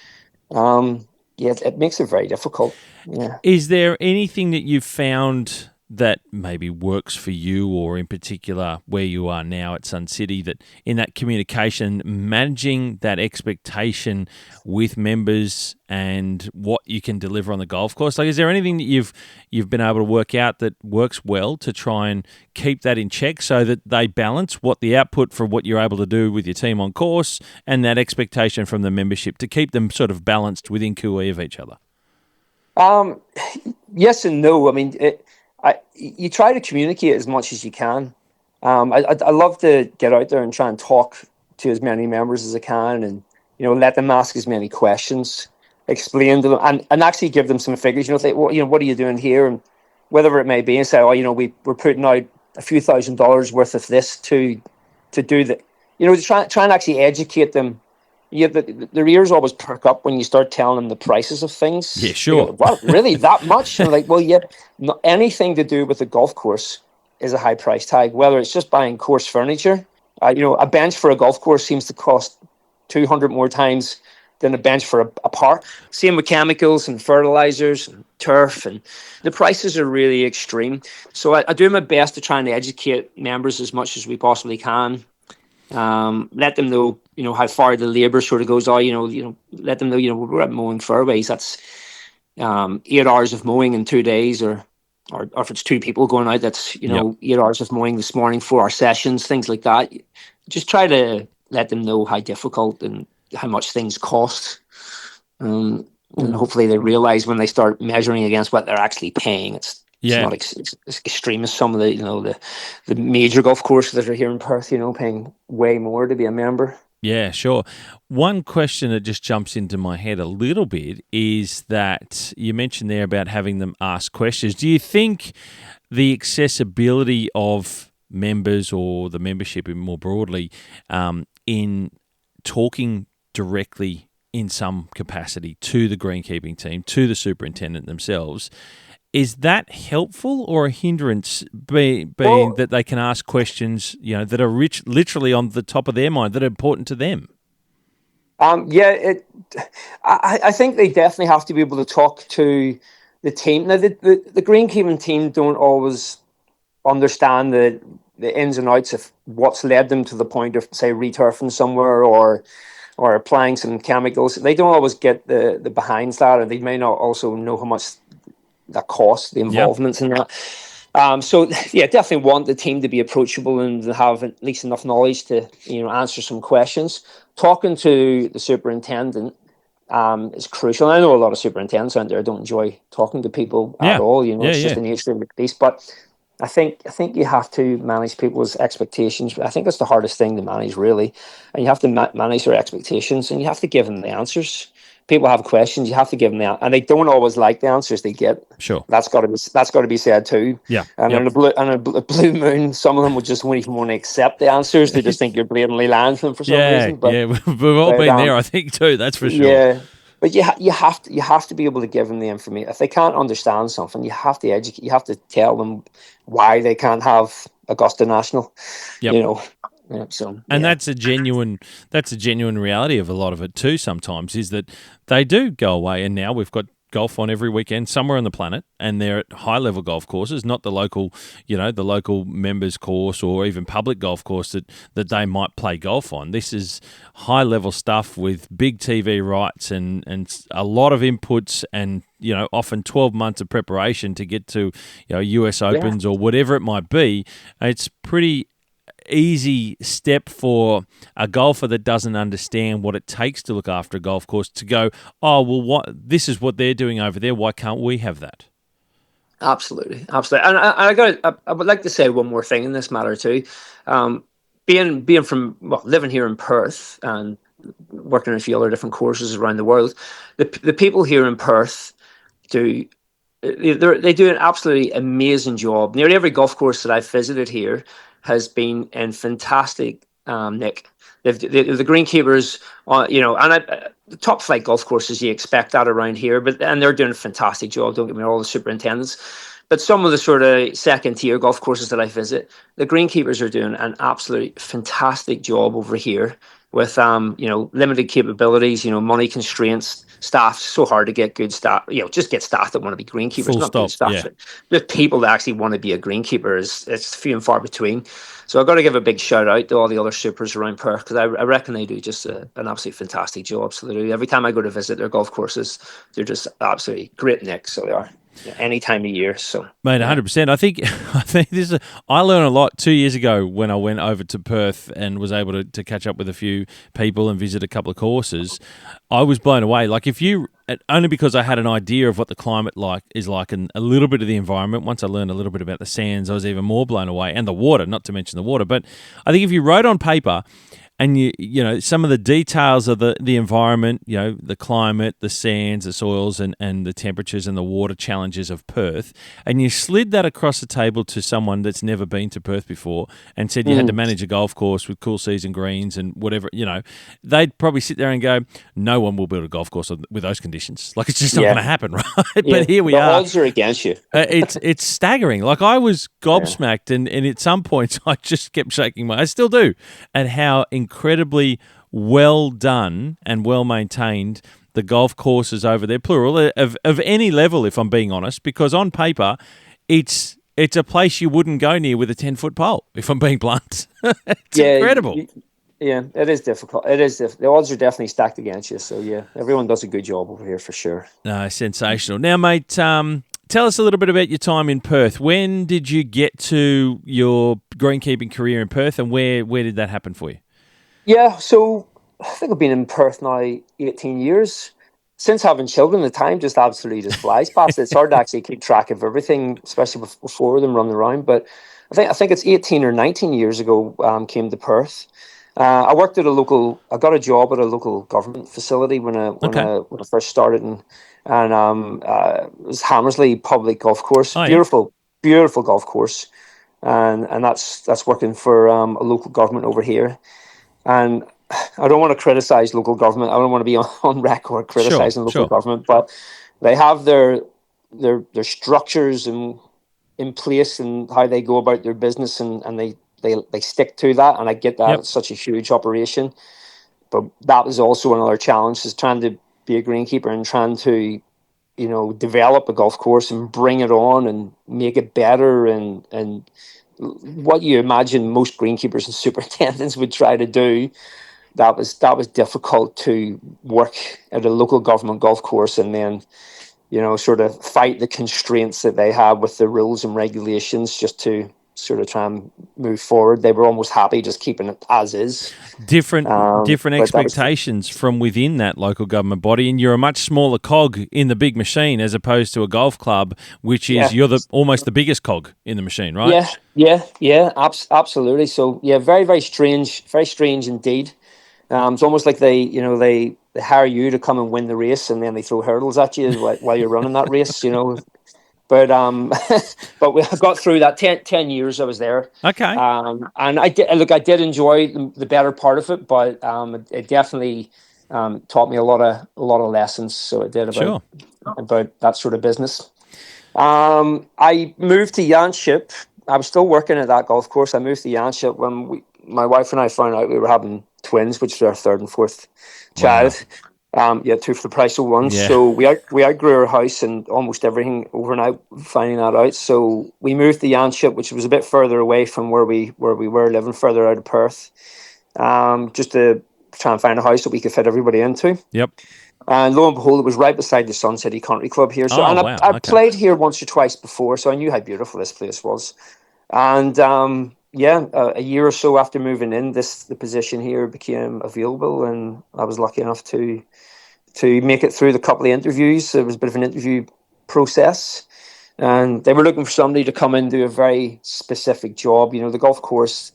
It makes it very difficult. Yeah. Is there anything that you've found that maybe works for you, or in particular where you are now at Sun City, that in that communication, managing that expectation with members and what you can deliver on the golf course? Like, is there anything that you've been able to work out that works well to try and keep that in check so that they balance what the output for what you're able to do with your team on course and that expectation from the membership, to keep them sort of balanced within QE of each other? Yes and no. I mean, you try to communicate as much as you can. I love to get out there and try and talk to as many members as I can, and let them ask as many questions, explain to them, and actually give them some figures. What are you doing here, and whatever it may be, and say, we're putting out a few $1,000s worth of this to do that. To try and actually educate them. Their ears always perk up when you start telling them the prices of things. Yeah, sure. What, really, that much? And anything to do with the golf course is a high price tag, whether it's just buying course furniture. A bench for a golf course seems to cost 200 more times than a bench for a park. Same with chemicals and fertilizers and turf, and the prices are really extreme. So I do my best to try and educate members as much as we possibly can. Let them know, how far the labour sort of goes. Let them know, we're at mowing fairways. That's 8 hours of mowing in 2 days, or if it's 2 people going out, that's 8 hours of mowing this morning, 4-hour sessions, things like that. Just try to let them know how difficult and how much things cost, and hopefully they realise when they start measuring against what they're actually paying, it's not as extreme as some of the major golf courses that are here in Perth, paying way more to be a member. Yeah, sure. One question that just jumps into my head a little bit is that you mentioned there about having them ask questions. Do you think the accessibility of members, or the membership more broadly, in talking directly in some capacity to the greenkeeping team, to the superintendent themselves, is that helpful or a hindrance, being that they can ask questions, that are literally on the top of their mind, that are important to them? Yeah, I think they definitely have to be able to talk to the team. Now, the greenkeeping team don't always understand the ins and outs of what's led them to the point of, say, returfing somewhere or applying some chemicals. They don't always get the behinds that, or they may not also know how much that costs, the Yep. involvements in that. So yeah, definitely want the team to be approachable and to have at least enough knowledge to answer some questions. Talking to the superintendent is crucial. I know a lot of superintendents out there don't enjoy talking to people at Yeah. all. Yeah. It's just Yeah. the nature of the beast. But I think you have to manage people's expectations. I think that's the hardest thing to manage, really, and you have to manage their expectations, and you have to give them the answers. People have questions, you have to give them and they don't always like the answers they get. Sure. That's got to be said too. Yeah. And Yep. on a blue moon, some of them would just won't even want to accept the answers. They just think you're blatantly lying to them for some reason. But Yeah. We've all been there, I think, too. That's for sure. yeah, but you have to be able to give them the information. If they can't understand something, you have to educate. You have to tell them why they can't have Augusta National. Yep. So and that's a genuine reality of a lot of it too. Sometimes is that they do go away, and now we've got golf on every weekend somewhere on the planet, and they're at high level golf courses, not the local, the local members course or even public golf course that they might play golf on. This is high level stuff with big TV rights and a lot of inputs and often 12 months of preparation to get to US Opens or whatever it might be. It's pretty easy step for a golfer that doesn't understand what it takes to look after a golf course to go, oh, well, this is what they're doing over there. Why can't we have that? Absolutely. And I would like to say one more thing in this matter too. Being from living here in Perth and working in a few other different courses around the world, the people here in Perth they do an absolutely amazing job. Nearly every golf course that I've visited here has been in fantastic nick. The greenkeepers, the top flight golf courses, you expect that around here, and they're doing a fantastic job. Don't get me wrong, all the superintendents. But some of the sort of second tier golf courses that I visit, the greenkeepers are doing an absolutely fantastic job over here with limited capabilities, money constraints, staff. So hard to get good staff. Just get staff that want to be greenkeepers, Full not stop, good staff. yeah. Just people that actually want to be a greenkeeper it's few and far between. So I've got to give a big shout out to all the other supers around Perth, because I reckon they do just an absolutely fantastic job. So they do. Every time I go to visit their golf courses, they're just absolutely great nick. So they are. Any time of year. So mate, 100%. I think I learned a lot 2 years ago when I went over to Perth and was able to catch up with a few people and visit a couple of courses. I was blown away. Like only because I had an idea of what the climate is like and a little bit of the environment. Once I learned a little bit about the sands, I was even more blown away, and the water, not to mention the water. But I think if you wrote on paper and you some of the details of the environment, the climate, the sands, the soils, and the temperatures and the water challenges of Perth, and you slid that across the table to someone that's never been to Perth before and said you had to manage a golf course with cool season greens and whatever, they'd probably sit there and go, no one will build a golf course with those conditions. Like, it's just not going to happen, right? But here we are. The odds are against you. It's staggering. Like, I was gobsmacked, and at some points I just kept shaking I still do, at how incredibly well done and well maintained the golf courses over there, plural, of any level, if I'm being honest, because on paper it's a place you wouldn't go near with a 10-foot pole, if I'm being blunt. It's incredible. It is difficult. It is the odds are definitely stacked against you. So yeah, everyone does a good job over here for sure. No, sensational. Now, mate, tell us a little bit about your time in Perth. When did you get to your greenkeeping career in Perth, and where did that happen for you? Yeah, so I think I've been in Perth now 18 years. Since having children, the time just absolutely flies past. It's hard to actually keep track of everything, especially with four of them running around. But I think it's 18 or 19 years ago came to Perth. I worked at I got a job at a local government facility when I first started, and it was Hammersley Public Golf Course. Oh, beautiful golf course, and that's working for a local government over here. And I don't want to criticize local government. I don't want to be on record criticizing local government, but they have their structures in place and how they go about their business, and they stick to that. And I get that it's such a huge operation. but that was also another challenge, is trying to be a greenkeeper and trying to, develop a golf course and bring it on and make it better, and what you imagine most greenkeepers and superintendents would try to do. That was difficult to work at a local government golf course and then, sort of fight the constraints that they have with the rules and regulations just to sort of try and move forward. They were almost happy just keeping it as is. Different expectations from within that local government body, and you're a much smaller cog in the big machine as opposed to a golf club, which is you're almost the biggest cog in the machine, right? Yeah, absolutely. So very, very strange indeed. It's almost like they hire you to come and win the race, and then they throw hurdles at you while you're running that race. But but we got through that 10 years I was there. Okay. And I did enjoy the better part of it, but it definitely taught me a lot of lessons. So it did about that sort of business. I moved to Yanship. I was still working at that golf course. I moved to Yanship when my wife and I found out we were having twins, which is our third and fourth child. Two for the price of one. Yeah. So we outgrew our house and almost everything overnight, finding that out. So we moved to Yanship, which was a bit further away from where we were living, further out of Perth, just to try and find a house that we could fit everybody into. Yep. And lo and behold, it was right beside the Sun City Country Club here. So I played here once or twice before, so I knew how beautiful this place was. And a year or so after moving in, the position here became available, and I was lucky enough to make it through the couple of interviews. It was a bit of an interview process, and they were looking for somebody to come in and do a very specific job. The golf course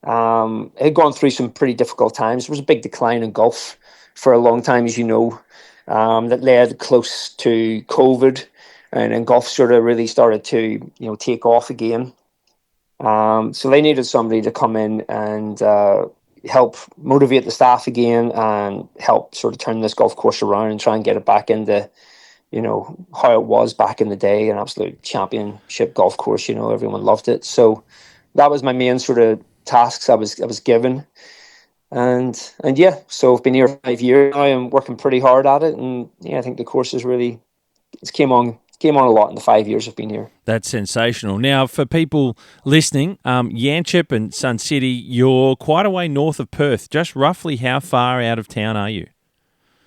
had gone through some pretty difficult times. There was a big decline in golf for a long time, as you know, that led close to COVID, and golf sort of really started to take off again. So they needed somebody to come in and help motivate the staff again and help sort of turn this golf course around and try and get it back into, how it was back in the day, an absolute championship golf course. Everyone loved it. So that was my main sort of tasks I was given. And so I've been here 5 years now. I'm working pretty hard at it, and I think the course is really came on a lot in the 5 years I've been here. That's sensational. Now, for people listening, Yanship and Sun City, you're quite a way north of Perth. Just roughly how far out of town are you?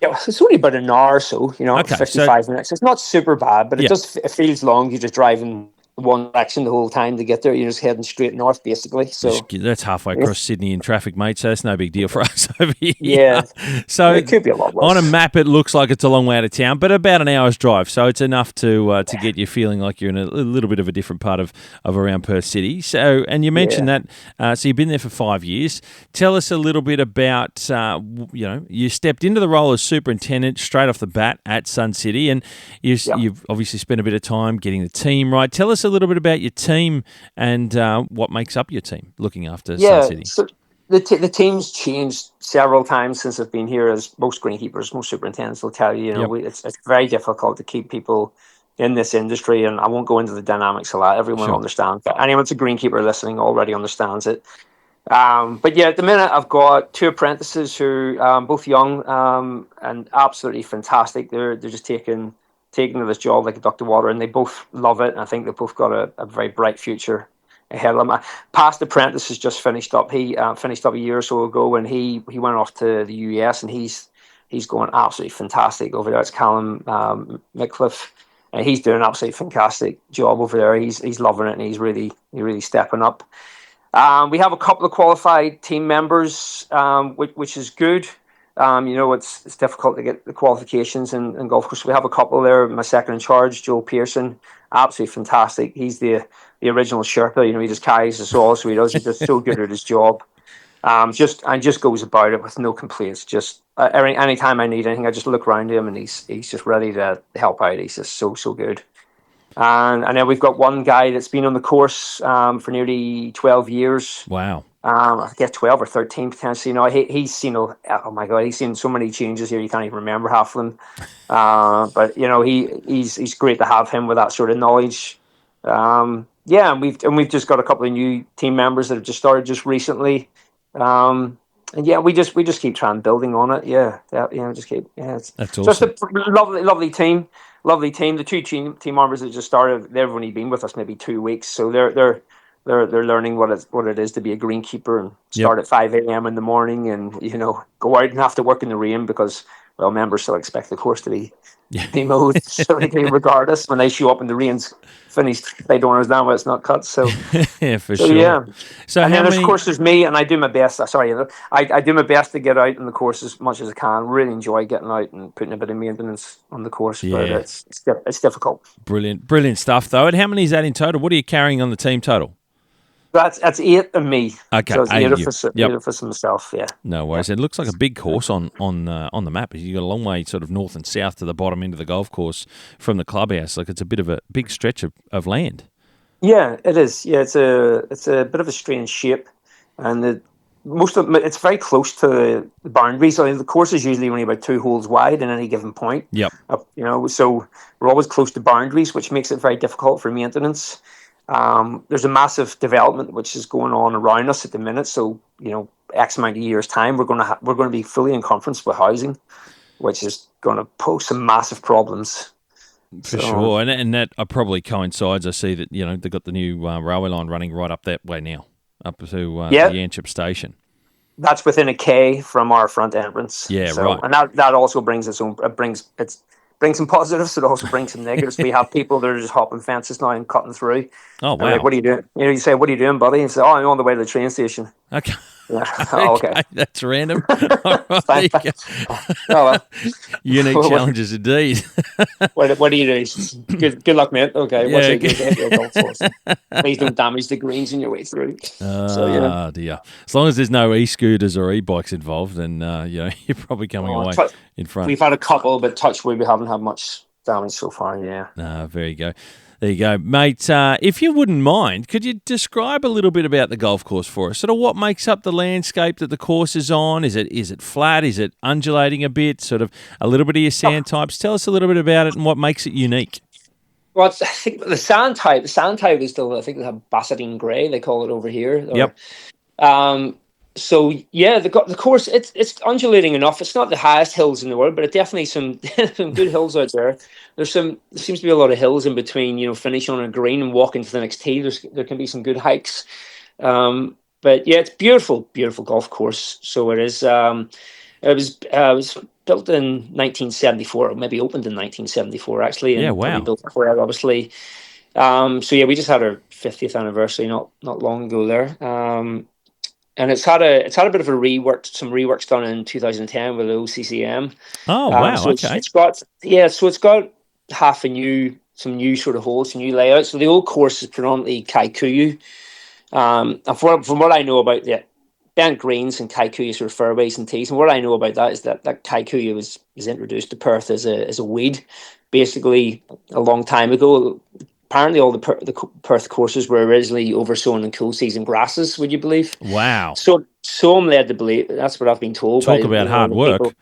Yeah, it's only about an hour or so, 55 minutes. It's not super bad, but it feels long. You're just driving one direction the whole time to get there. You're just heading straight north, basically. So that's halfway across Sydney in traffic, mate. So that's no big deal for us over here. Yeah. So it could be a lot worse. On a map, it looks like it's a long way out of town, but about an hour's drive. So it's enough to get you feeling like you're in a little bit of a different part of around Perth City. So, and you mentioned that. So you've been there for 5 years. Tell us a little bit about. You stepped into the role as superintendent straight off the bat at Sun City, and you've obviously spent a bit of time getting the team right. Tell us a little bit about your team and what makes up your team looking after Sun City. So the team's changed several times since I've been here, as most greenkeepers, most superintendents will tell you. It's very difficult to keep people in this industry, and I won't go into the dynamics of that. Everyone understands that. Anyone that's a greenkeeper listening already understands it. But at the minute I've got 2 apprentices who both young and absolutely fantastic. They're just taking to this job like a duck to water, and they both love it. And I think they've both got a very bright future ahead of them. My past apprentice has just finished up. He finished up a year or so ago, and he went off to the US, and he's going absolutely fantastic over there. It's Callum Mickliffe, and he's doing an absolutely fantastic job over there. He's loving it, and he's really stepping up. We have a couple of qualified team members, which is good. It's difficult to get the qualifications in golf course. We have a couple there. My second in charge, Joe Pearson, absolutely fantastic. He's the original Sherpa. He just carries us all, so he's just so good at his job. Just goes about it with no complaints. Just anytime I need anything, I just look around him, and he's just ready to help out. He's just so good. And then we've got one guy that's been on the course for nearly 12 years. Wow. I guess 12 or 13 potentially. He's seen, oh my God, he's seen so many changes here, you can't even remember half of them. But he's great to have him with that sort of knowledge. And we've just got a couple of new team members that have just started just recently. And yeah, we just keep trying building on it. Yeah, just keep. Yeah, it's That's just awesome. a lovely team. Lovely team. The two team members that just started, they've only been with us maybe 2 weeks, so they're learning what it is to be a greenkeeper and Yep. start at 5 a.m. in the morning, and go out and have to work in the rain because members still expect the course to be mowed. So regardless, when they show up and the rain's finished, they don't understand why it's not cut. So Yeah, for so sure. yeah. So And how then, of many? course, there's me, and I do my best. Sorry, I do my best to get out on the course as much as I can. Really enjoy getting out and putting a bit of maintenance on the course, but Yeah, it's difficult. brilliant stuff though. And how many is that in total? What are you carrying on the team total? That's 8 of me. Okay, So it's 8 eight of of you. us, Yep. 8 of us myself. Yeah. No Yeah. worries. It looks like a big course on the map. You got a long way, sort of north and south to the bottom end of the golf course from the clubhouse. Like it's a bit of a big stretch of land. Yeah, it is. Yeah, it's a bit of a strange shape, and it's very close to the boundary. So the course is usually only about 2 holes wide in any given point. Yep. So we're always close to boundaries, which makes it very difficult for maintenance. There's a massive development which is going on around us at the minute. So X amount of years time, we're going to be fully in conference with housing, which is going to pose some massive problems. For sure, and that probably coincides. I see that they've got the new railway line running right up that way now, up to Yanchep Station. That's within a K from our front entrance. Yeah, right. And that also brings brings some positives. It also brings some negatives. We have people that are just hopping fences now and cutting through. Oh wow! Like, what are you doing? You say, "What are you doing, buddy?" And say, "Oh, I'm on the way to the train station." Okay. Yeah. Oh, okay. That's random. All right. Oh, well. Unique challenges indeed. What do you do? Good luck, mate. Okay. Yeah, okay. Please don't damage the greens on your way through. Dear. As long as there's no e-scooters or e-bikes involved, then you're probably coming away in front. We've had a couple, but touch wood, we haven't had much damage so far. Yeah. There you go. There you go, mate. If you wouldn't mind, could you describe a little bit about the golf course for us? Sort of what makes up the landscape that the course is on? Is it flat? Is it undulating a bit? Sort of a little bit of your sand types. Tell us a little bit about it and what makes it unique. Well, I think the sand type is still, I think they have Bassadine Grey, they call it over here. Yep. So yeah, the course it's undulating enough. It's not the highest hills in the world, but it definitely some good hills out there. There seems to be a lot of hills in between. Finish on a green and walk into the next tee. There can be some good hikes. But yeah, it's beautiful golf course. So it is. It was built in 1974, or maybe opened in 1974 actually. And yeah, wow. Built before that, obviously. So yeah, we just had our 50th anniversary not long ago there. And it's had a bit of some reworks done in 2010 with the OCCM. Oh wow! So okay. It's got some new sort of holes, some new layouts. So the old course is predominantly Kaikuyu. And from what I know about the bent greens and Kaikuyu sort of fairways and tees, and what I know about that is that Kaikuyu was introduced to Perth as a weed, basically a long time ago. Apparently, all the Perth courses were originally oversown in cool season grasses. Would you believe? Wow. So I'm led to believe. That's what I've been told. Talk about hard work. People.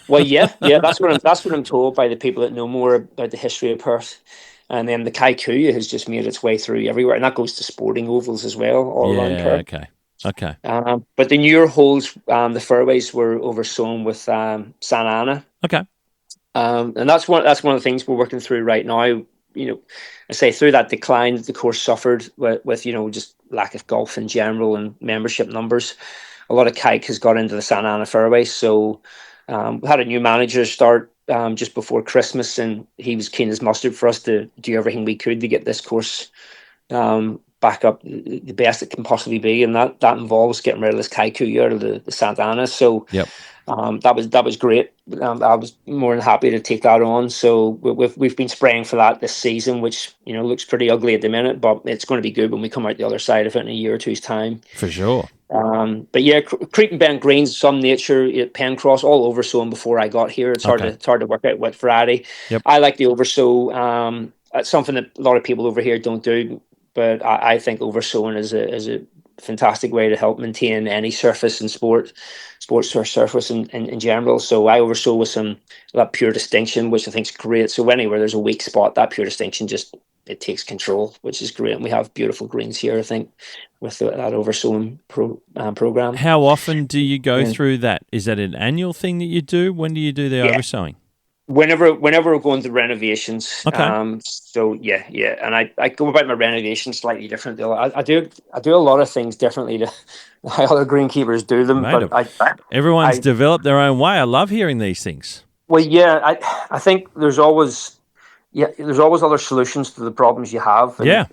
Well, yeah. That's what I'm told by the people that know more about the history of Perth. And then the Kaikuyu has just made its way through everywhere, and that goes to sporting ovals as well, all around Perth. Okay. But the newer holes, the fairways were oversown with Santa Ana. Okay. And that's one of the things we're working through right now. I say through that decline that the course suffered with just lack of golf in general and membership numbers, a lot of kike has got into the Santa Ana fairway. So we had a new manager start just before Christmas, and he was keen as mustard for us to do everything we could to get this course back up the best it can possibly be, and that involves getting rid of this Kaikuyu out of the Santa Ana. So yep. That was great. I was more than happy to take that on. So we've been spraying for that this season, which looks pretty ugly at the minute, but it's going to be good when we come out the other side of it in a year or two's time. For sure. But yeah, creek and bent greens, some nature, Pencross, all oversown before I got here. It's hard to work out what variety. Yep. I like the oversow. It's something that a lot of people over here don't do, but I think oversowing is a fantastic way to help maintain any surface in sports surface in general. So I oversow with that pure distinction, which I think is great. So anywhere there's a weak spot, that pure distinction just it takes control, which is great. And we have beautiful greens here, I think, with that oversowing program. How often do you go Yeah. through that? Is that an annual thing that you do? When do you do the Yeah. oversowing? Whenever we're going to renovations. Okay. So yeah. And I go about my renovations slightly differently. I do a lot of things differently to how other greenkeepers do them. Mate, But everyone's I developed their own way. I love hearing these things. well, yeah, I think there's always other solutions to the problems you have, and Yeah.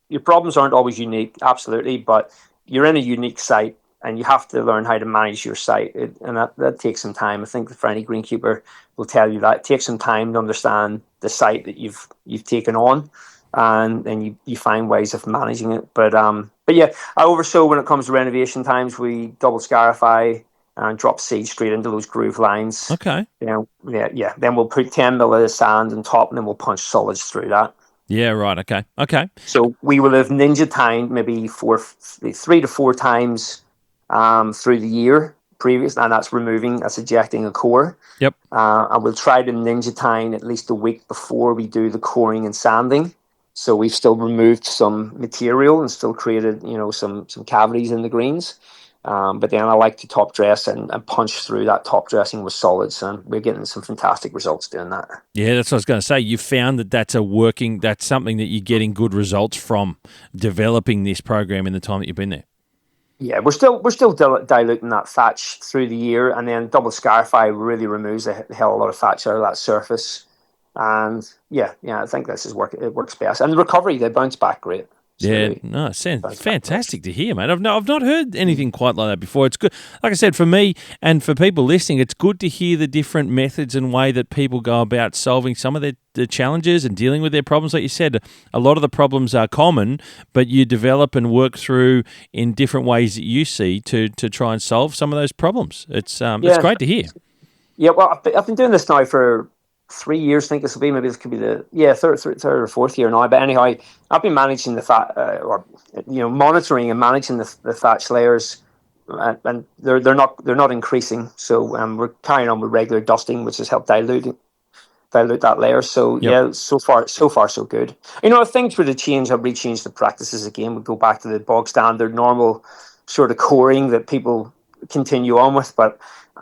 your problems aren't always unique, absolutely, but you're in a unique site, and you have to learn how to manage your site, and that takes some time. I think for any greenkeeper will tell you that it takes some time to understand the site that you've taken on, and then you find ways of managing it. But yeah, I oversow when it comes to renovation times. We double scarify and drop seed straight into those groove lines. Okay. Yeah. Then we'll put 10 mil of sand on top, and then we'll punch solids through that. Yeah, right. Okay. So we will have ninja tined maybe 3 to 4 times through the year previous, and that's ejecting a core. Yep. And we'll try to ninja tine at least a week before we do the coring and sanding. So we've still removed some material and still created, some cavities in the greens. But then I like to top dress and punch through that top dressing with solids, and we're getting some fantastic results doing that. Yeah, that's what I was going to say. You found that's something that you're getting good results from developing this program in the time that you've been there. Yeah, we're still diluting that thatch through the year, and then double scarify really removes a hell of a lot of thatch out of that surface. And yeah, I think it works best. And the recovery, they bounce back great. Yeah, no, it sounds fantastic to hear, mate. I've not heard anything quite like that before. It's good. Like I said, for me and for people listening, it's good to hear the different methods and way that people go about solving some of the challenges and dealing with their problems. Like you said, a lot of the problems are common, but you develop and work through in different ways that you see to try and solve some of those problems. It's great to hear. Yeah, well, I've been doing this now for 3 years. I think this will be, maybe this could be the third or fourth year now. But anyhow, I've been managing monitoring and managing the thatch layers, and they're not increasing. So we're carrying on with regular dusting, which has helped dilute that layer. So Yep. Yeah, so far so good. If things were to change, I'd rechange the practices again. We'd go back to the bog standard normal sort of coring that people continue on with, but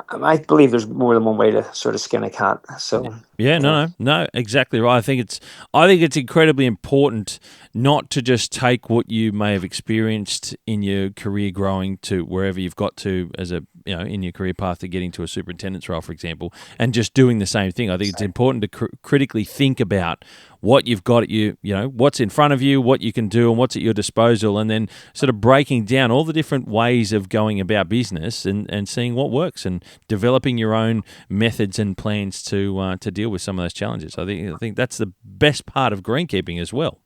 I believe there's more than one way to sort of skin a cat. So yeah, no, exactly right. I think it's incredibly important not to just take what you may have experienced in your career growing to wherever you've got to as in your career path to getting to a superintendent's role, for example, and just doing the same thing. I think it's important to critically think about what you've got at what's in front of you, what you can do, and what's at your disposal, and then sort of breaking down all the different ways of going about business and seeing what works and developing your own methods and plans to deal with some of those challenges. I think that's the best part of greenkeeping as well.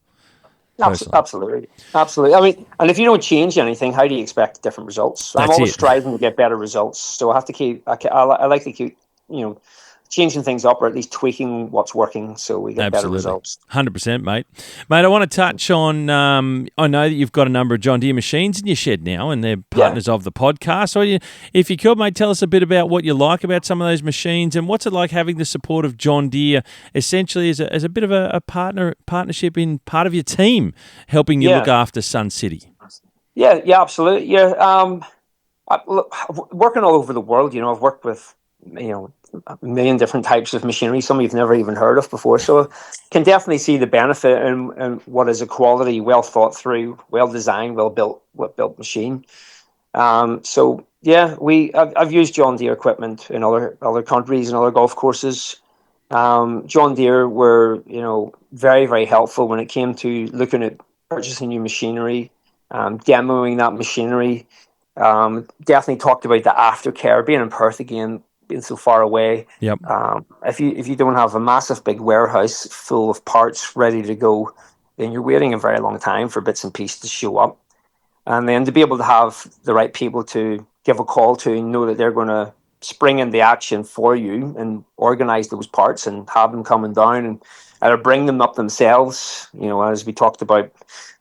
Absolutely. I mean, and if you don't change anything, how do you expect different results? I'm always striving to get better results, so I have to keep. I like to keep, changing things up, or at least tweaking what's working, so we get better results. 100%, mate. I want to touch on, I know that you've got a number of John Deere machines in your shed now, and they're partners of the podcast. So if you could, mate, tell us a bit about what you like about some of those machines, and what's it like having the support of John Deere, essentially as a bit of a partnership in part of your team, helping you look after Sun City. Yeah, absolutely. Yeah, working all over the world, I've worked with, a million different types of machinery, some you've never even heard of before. So can definitely see the benefit in what is a quality, well thought through, well designed, well built machine. So yeah, I've used John Deere equipment in other countries and other golf courses. John Deere were, very, very helpful when it came to looking at purchasing new machinery, demoing that machinery. Definitely talked about the aftercare, being in Perth again, being so far away. Yep. If you don't have a massive big warehouse full of parts ready to go, then you're waiting a very long time for bits and pieces to show up. And then to be able to have the right people to give a call to and know that they're going to spring in the action for you and organize those parts and have them coming down and either bring them up themselves, as we talked about,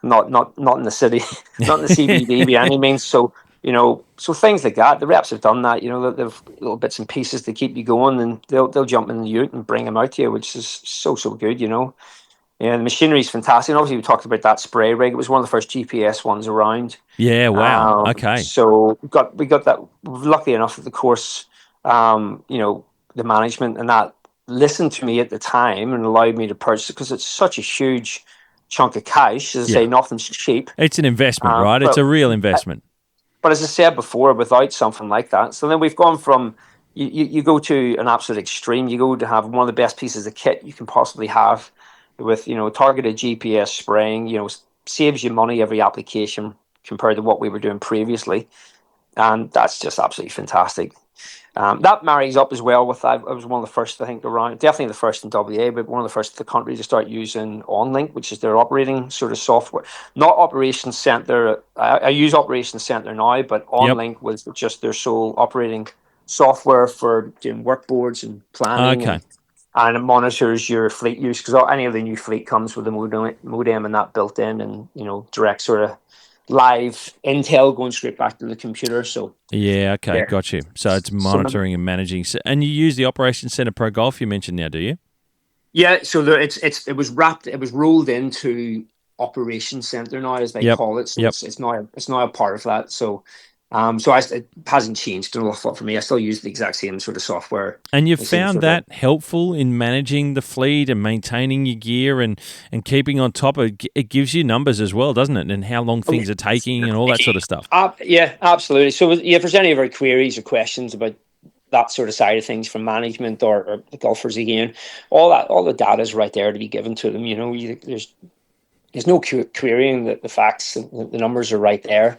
not in the city, not in the CBD by any means. So so things like that. The reps have done that. They've little bits and pieces to keep you going, and they'll jump in the ute and bring them out to you, which is so good. Yeah, the machinery is fantastic. And obviously, we talked about that spray rig. It was one of the first GPS ones around. Yeah, wow. Okay. So we got that. Lucky enough that the course, the management and that listened to me at the time and allowed me to purchase it, because it's such a huge chunk of cash. As I say, nothing's cheap. It's an investment, right? It's a real investment. But as I said before, without something like that, so then we've gone from you go to an absolute extreme. You go to have one of the best pieces of kit you can possibly have, with targeted GPS spraying. Saves you money every application compared to what we were doing previously, and that's just absolutely fantastic. That marries up as well with that. I was one of the first, I think, around, definitely the first in WA, but one of the first in the country to start using OnLink, which is their operating sort of software. Not Operations Center. I use Operations Center now, but OnLink was just their sole operating software for doing workboards and planning. Okay. And it monitors your fleet use, because any of the new fleet comes with a modem and that built in, and direct sort of live intel going straight back to the computer. So okay, got you. So it's monitoring and managing. And you use the Operations Center Pro Golf you mentioned now, do you? Yeah. So it was rolled into Operations Center now, as they call it. So it's now a part of that. So it hasn't changed an awful lot for me. I still use the exact same sort of software. And you've found that helpful in managing the fleet and maintaining your gear and keeping on top of it. Gives you numbers as well, doesn't it? And how long things are taking and all that sort of stuff. Yeah, absolutely. So if there's any of our queries or questions about that sort of side of things from management or the golfers, again, all the data is right there to be given to them. There's no querying the facts. The numbers are right there.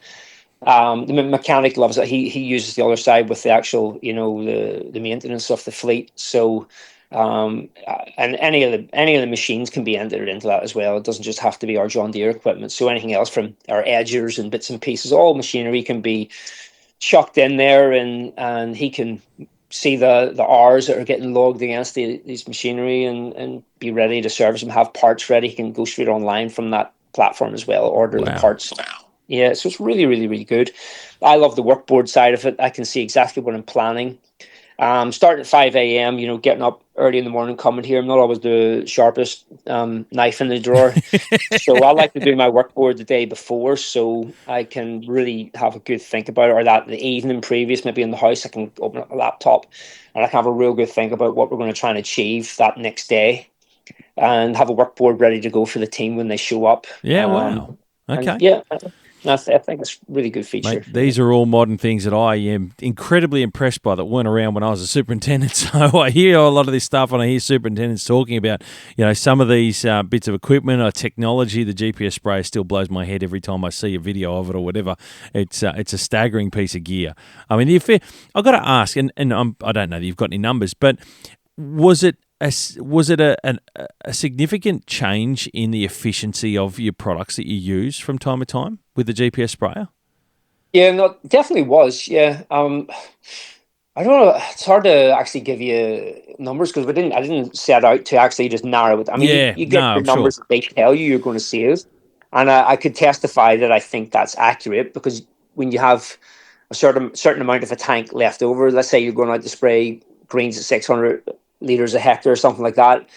The mechanic loves it. He uses the other side with the actual, the maintenance of the fleet. So, and any of the machines can be entered into that as well. It doesn't just have to be our John Deere equipment. So anything else from our edgers and bits and pieces, all machinery can be chucked in there, and he can see the hours that are getting logged against these machinery and be ready to service them. Have parts ready. He can go straight online from that platform as well. Order the parts. Yeah, so it's really, really, really good. I love the workboard side of it. I can see exactly what I'm planning. Starting at 5 a.m., getting up early in the morning, coming here. I'm not always the sharpest knife in the drawer. So I like to do my workboard the day before, so I can really have a good think about it. Or that the evening previous, maybe in the house, I can open up a laptop and I can have a real good think about what we're going to try and achieve that next day, and have a workboard ready to go for the team when they show up. Yeah, wow. Okay. I think it's a really good feature. Mate, these are all modern things that I am incredibly impressed by that weren't around when I was a superintendent. So I hear a lot of this stuff, and I hear superintendents talking about, some of these bits of equipment or technology. The GPS sprayer still blows my head every time I see a video of it or whatever. It's a staggering piece of gear. I mean, I've got to ask, and I don't know that you've got any numbers, but was it a significant change in the efficiency of your products that you use from time to time with the GPS sprayer? Yeah, no, definitely was. Yeah, I don't know. It's hard to actually give you numbers, because I didn't set out to actually just narrow it. I mean, you get your numbers that they tell you you're going to save, and I could testify that I think that's accurate, because when you have a certain amount of a tank left over, let's say you're going out to spray greens at 600 litres a hectare or something like that,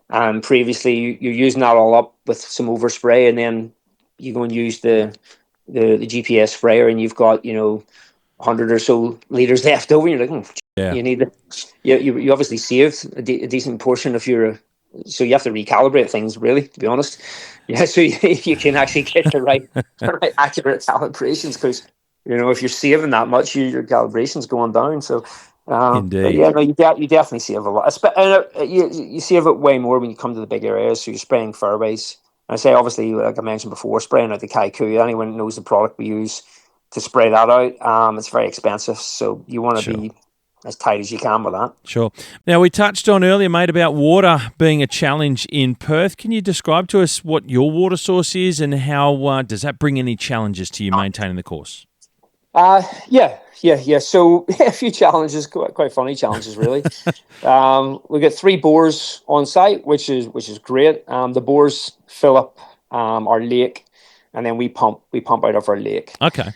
and previously you're using that all up with some overspray, and then you go and use the GPS sprayer, and you've got 100 or so litres left over, and you're like, you need you obviously saved a decent portion of your, so you have to recalibrate things, really, to be honest. Yeah, so you can actually get the right accurate calibrations, because if you're saving that much, your calibration's going down. So indeed. Yeah, no, you definitely save a lot. You save it way more when you come to the big areas. So you're spraying fairways. And I say, obviously, like I mentioned before, spraying out the Kaiku. Anyone knows the product we use to spray that out. It's very expensive, so you want to be as tight as you can with that. Sure. Now, we touched on earlier, mate, about water being a challenge in Perth. Can you describe to us what your water source is, and how does that bring any challenges to you maintaining the course? Yeah. So a few challenges, quite funny challenges, really. We got 3 bores on site, which is great. The bores fill up our lake, and then we pump out of our lake. Okay.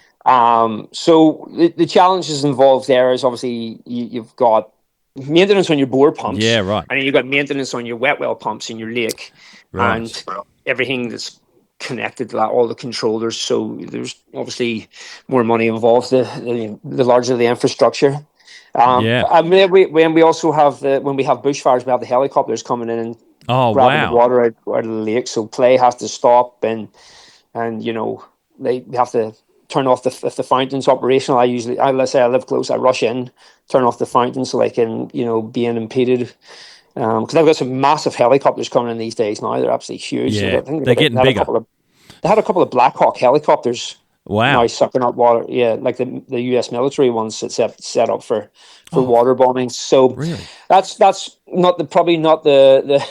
So the challenges involved there is, obviously, you've got maintenance on your bore pumps. Yeah, right. And then you've got maintenance on your wet well pumps in your lake, Right. and everything that's connected to that, all the controllers. So there's obviously more money involved the larger the infrastructure. Yeah. And when we also have when we have bushfires, we have the helicopters coming in and Oh, grabbing the wow. water out of the lake. So play has to stop, and they have to turn off if the fountain's operational. Let's say I live close, I rush in, turn off the fountain so they can be unimpeded. Because I've got some massive helicopters coming in these days now. They're absolutely huge. Yeah, I think they're getting bigger. They had a couple of Black Hawk helicopters. Wow. Now sucking up water. Yeah, like the US military ones that set up for water bombing. So really? That's probably not the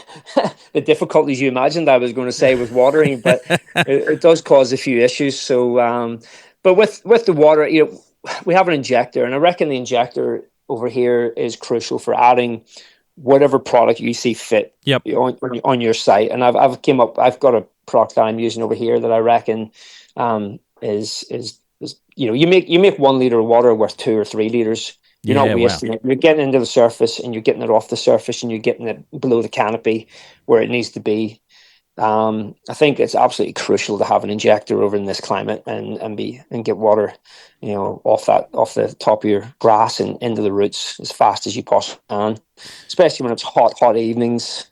the difficulties you imagined I was going to say with watering, but it does cause a few issues. So but with the water, we have an injector, and I reckon the injector over here is crucial for adding whatever product you see fit. Yep. On your site. And I've got a product that I'm using over here that I reckon is you make 1 liter of water worth 2 or 3 liters. You're not wasting it. You're getting into the surface, and you're getting it off the surface, and you're getting it below the canopy where it needs to be. I think it's absolutely crucial to have an injector over in this climate and get water, off the top of your grass and into the roots as fast as you possibly can, especially when it's hot evenings.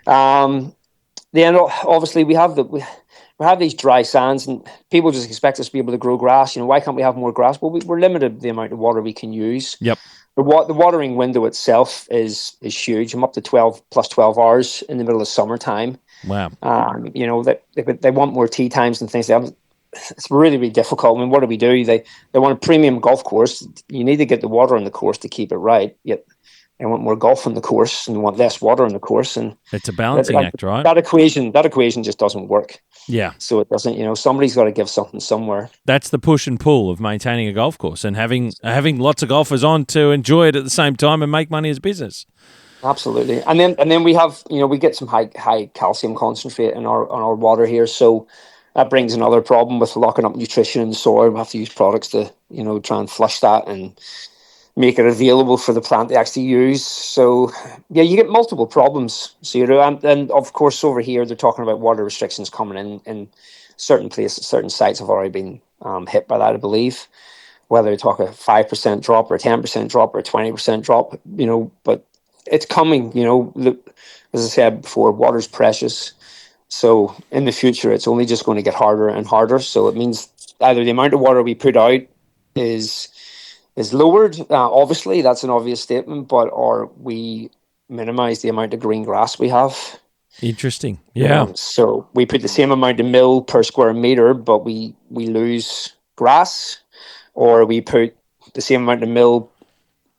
Then obviously we have these dry sands, and people just expect us to be able to grow grass. Why can't we have more grass? Well, we're limited the amount of water we can use. Yep. The watering window itself is huge. I'm up to 12 hours in the middle of summertime. Wow. They want more tea times and things. It's really, really difficult. I mean, what do? They want a premium golf course. You need to get the water on the course to keep it right. Yet they want more golf on the course and want less water on the course. And it's a balancing act, right? That equation just doesn't work. Yeah. So it doesn't. Somebody's got to give something somewhere. That's the push and pull of maintaining a golf course and having lots of golfers on to enjoy it at the same time and make money as a business. Absolutely. And then we have, we get some high calcium concentrate in our water here. So that brings another problem with locking up nutrition in the soil. We have to use products to, try and flush that and make it available for the plant to actually use. So yeah, you get multiple problems. So, and of course over here, they're talking about water restrictions coming in certain places. Certain sites have already been hit by that, I believe. Whether you talk a 5% drop or a 10% drop or a 20% drop, but it's coming, as I said before, water's precious. So in the future, it's only just going to get harder and harder. So it means either the amount of water we put out is lowered. Obviously, that's an obvious statement, or we minimize the amount of green grass we have. Interesting. Yeah. So we put the same amount of mill per square meter, but we lose grass, or we put the same amount of mill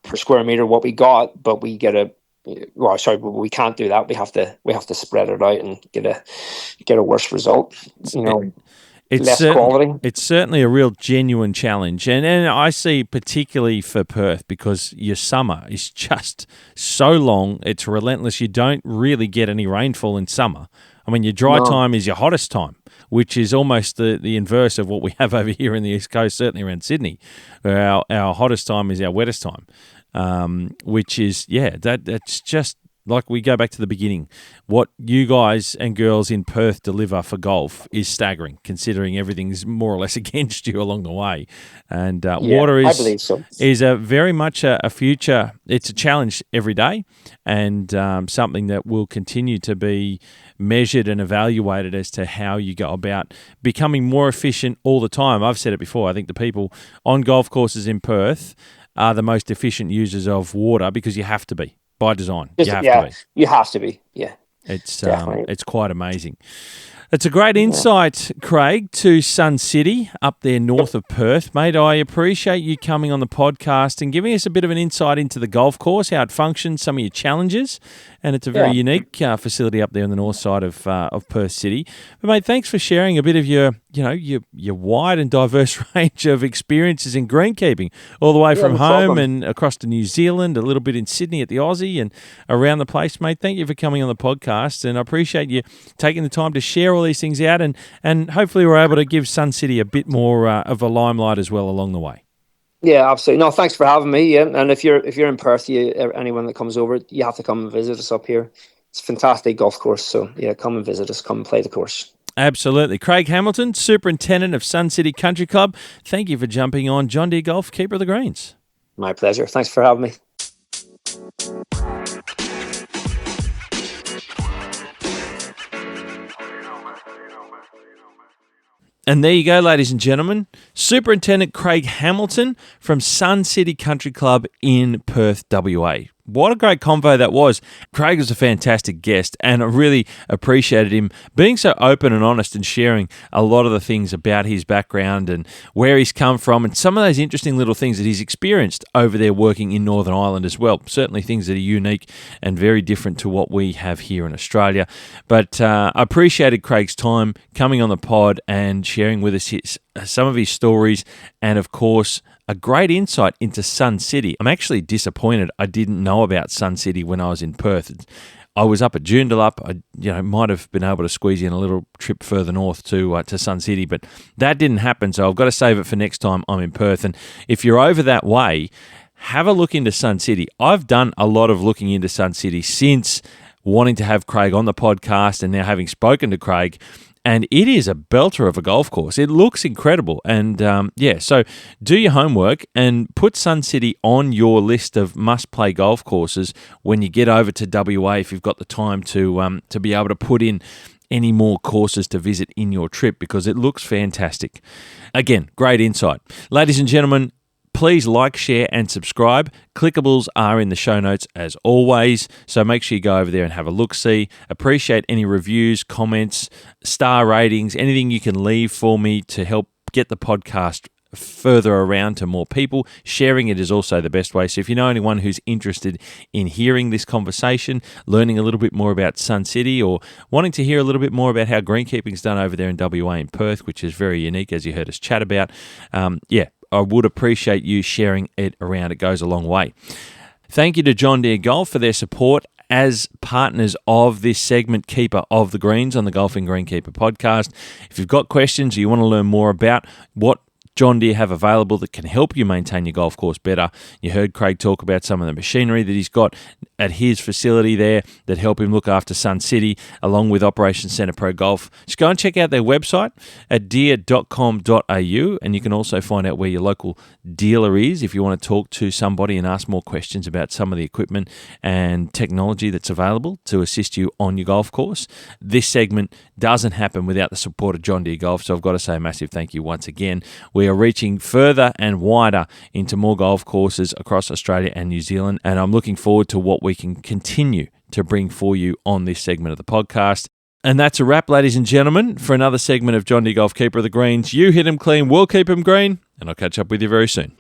per square meter what we got, but we get we can't do that. We have to spread it out and get a worse result. Less quality. It's certainly a real genuine challenge, and I see particularly for Perth, because your summer is just so long. It's relentless. You don't really get any rainfall in summer. I mean, your dry time is your hottest time, which is almost the inverse of what we have over here in the East Coast, certainly around Sydney, where our hottest time is our wettest time. Which is, that's just like we go back to the beginning. What you guys and girls in Perth deliver for golf is staggering, considering everything's more or less against you along the way. And water I believe so. is very much a future. It's a challenge every day, and something that will continue to be measured and evaluated as to how you go about becoming more efficient all the time. I've said it before. I think the people on golf courses in Perth are the most efficient users of water, because you have to be by design. You have to be. Yeah, it's quite amazing. It's a great insight, Craig, to Sun City up there north of Perth. Mate, I appreciate you coming on the podcast and giving us a bit of an insight into the golf course, how it functions, some of your challenges, and it's a very unique facility up there on the north side of Perth City. But mate, thanks for sharing a bit of your wide and diverse range of experiences in greenkeeping, all the way from home and across to New Zealand, a little bit in Sydney at the Aussie and around the place, mate. Thank you for coming on the podcast, and I appreciate you taking the time to share all these things out, and hopefully we're able to give Sun City a bit more of a limelight as well along the way. Yeah, absolutely. No, thanks for having me. Yeah, and if you're in Perth, anyone that comes over, you have to come and visit us up here. It's a fantastic golf course. So yeah, come and visit us. Come and play the course. Absolutely. Craig Hamilton, Superintendent of Sun City Country Club, thank you for jumping on John Deere Golf, Keeper of the Greens. My pleasure. Thanks for having me. And there you go, ladies and gentlemen. Superintendent Craig Hamilton from Sun City Country Club in Perth, WA. What a great convo that was. Craig was a fantastic guest, and I really appreciated him being so open and honest and sharing a lot of the things about his background and where he's come from and some of those interesting little things that he's experienced over there working in Northern Ireland as well. Certainly things that are unique and very different to what we have here in Australia. But I appreciated Craig's time coming on the pod and sharing with us some of his stories and, of course, a great insight into Sun City. I'm actually disappointed I didn't know about Sun City when I was in Perth. I was up at Joondalup. I might have been able to squeeze in a little trip further north to Sun City, but that didn't happen, so I've got to save it for next time I'm in Perth. And if you're over that way, have a look into Sun City. I've done a lot of looking into Sun City since wanting to have Craig on the podcast and now having spoken to Craig. And it is a belter of a golf course. It looks incredible. And so do your homework and put Sun City on your list of must-play golf courses when you get over to WA if you've got the time to be able to put in any more courses to visit in your trip, because it looks fantastic. Again, great insight. Ladies and gentlemen, please like, share, and subscribe. Clickables are in the show notes as always, so make sure you go over there and have a look-see. Appreciate any reviews, comments, star ratings, anything you can leave for me to help get the podcast further around to more people. Sharing it is also the best way. So if you know anyone who's interested in hearing this conversation, learning a little bit more about Sun City, or wanting to hear a little bit more about how greenkeeping's done over there in WA in Perth, which is very unique, as you heard us chat about, I would appreciate you sharing it around. It goes a long way. Thank you to John Deere Golf for their support as partners of this segment, Keeper of the Greens, on the Golfing Greenkeeper podcast. If you've got questions or you want to learn more about what John Deere have available that can help you maintain your golf course better, you heard Craig talk about some of the machinery that he's got at his facility there that help him look after Sun City, along with Operations Centre Pro Golf. Just go and check out their website at deere.com.au, and you can also find out where your local dealer is if you want to talk to somebody and ask more questions about some of the equipment and technology that's available to assist you on your golf course. This segment doesn't happen without the support of John Deere Golf, so I've got to say a massive thank you once again. We are reaching further and wider into more golf courses across Australia and New Zealand, and I'm looking forward to what we can continue to bring for you on this segment of the podcast. And that's a wrap, ladies and gentlemen, for another segment of John Deere Golf, Keeper of the Greens. You hit 'em clean, we'll keep 'em green, and I'll catch up with you very soon.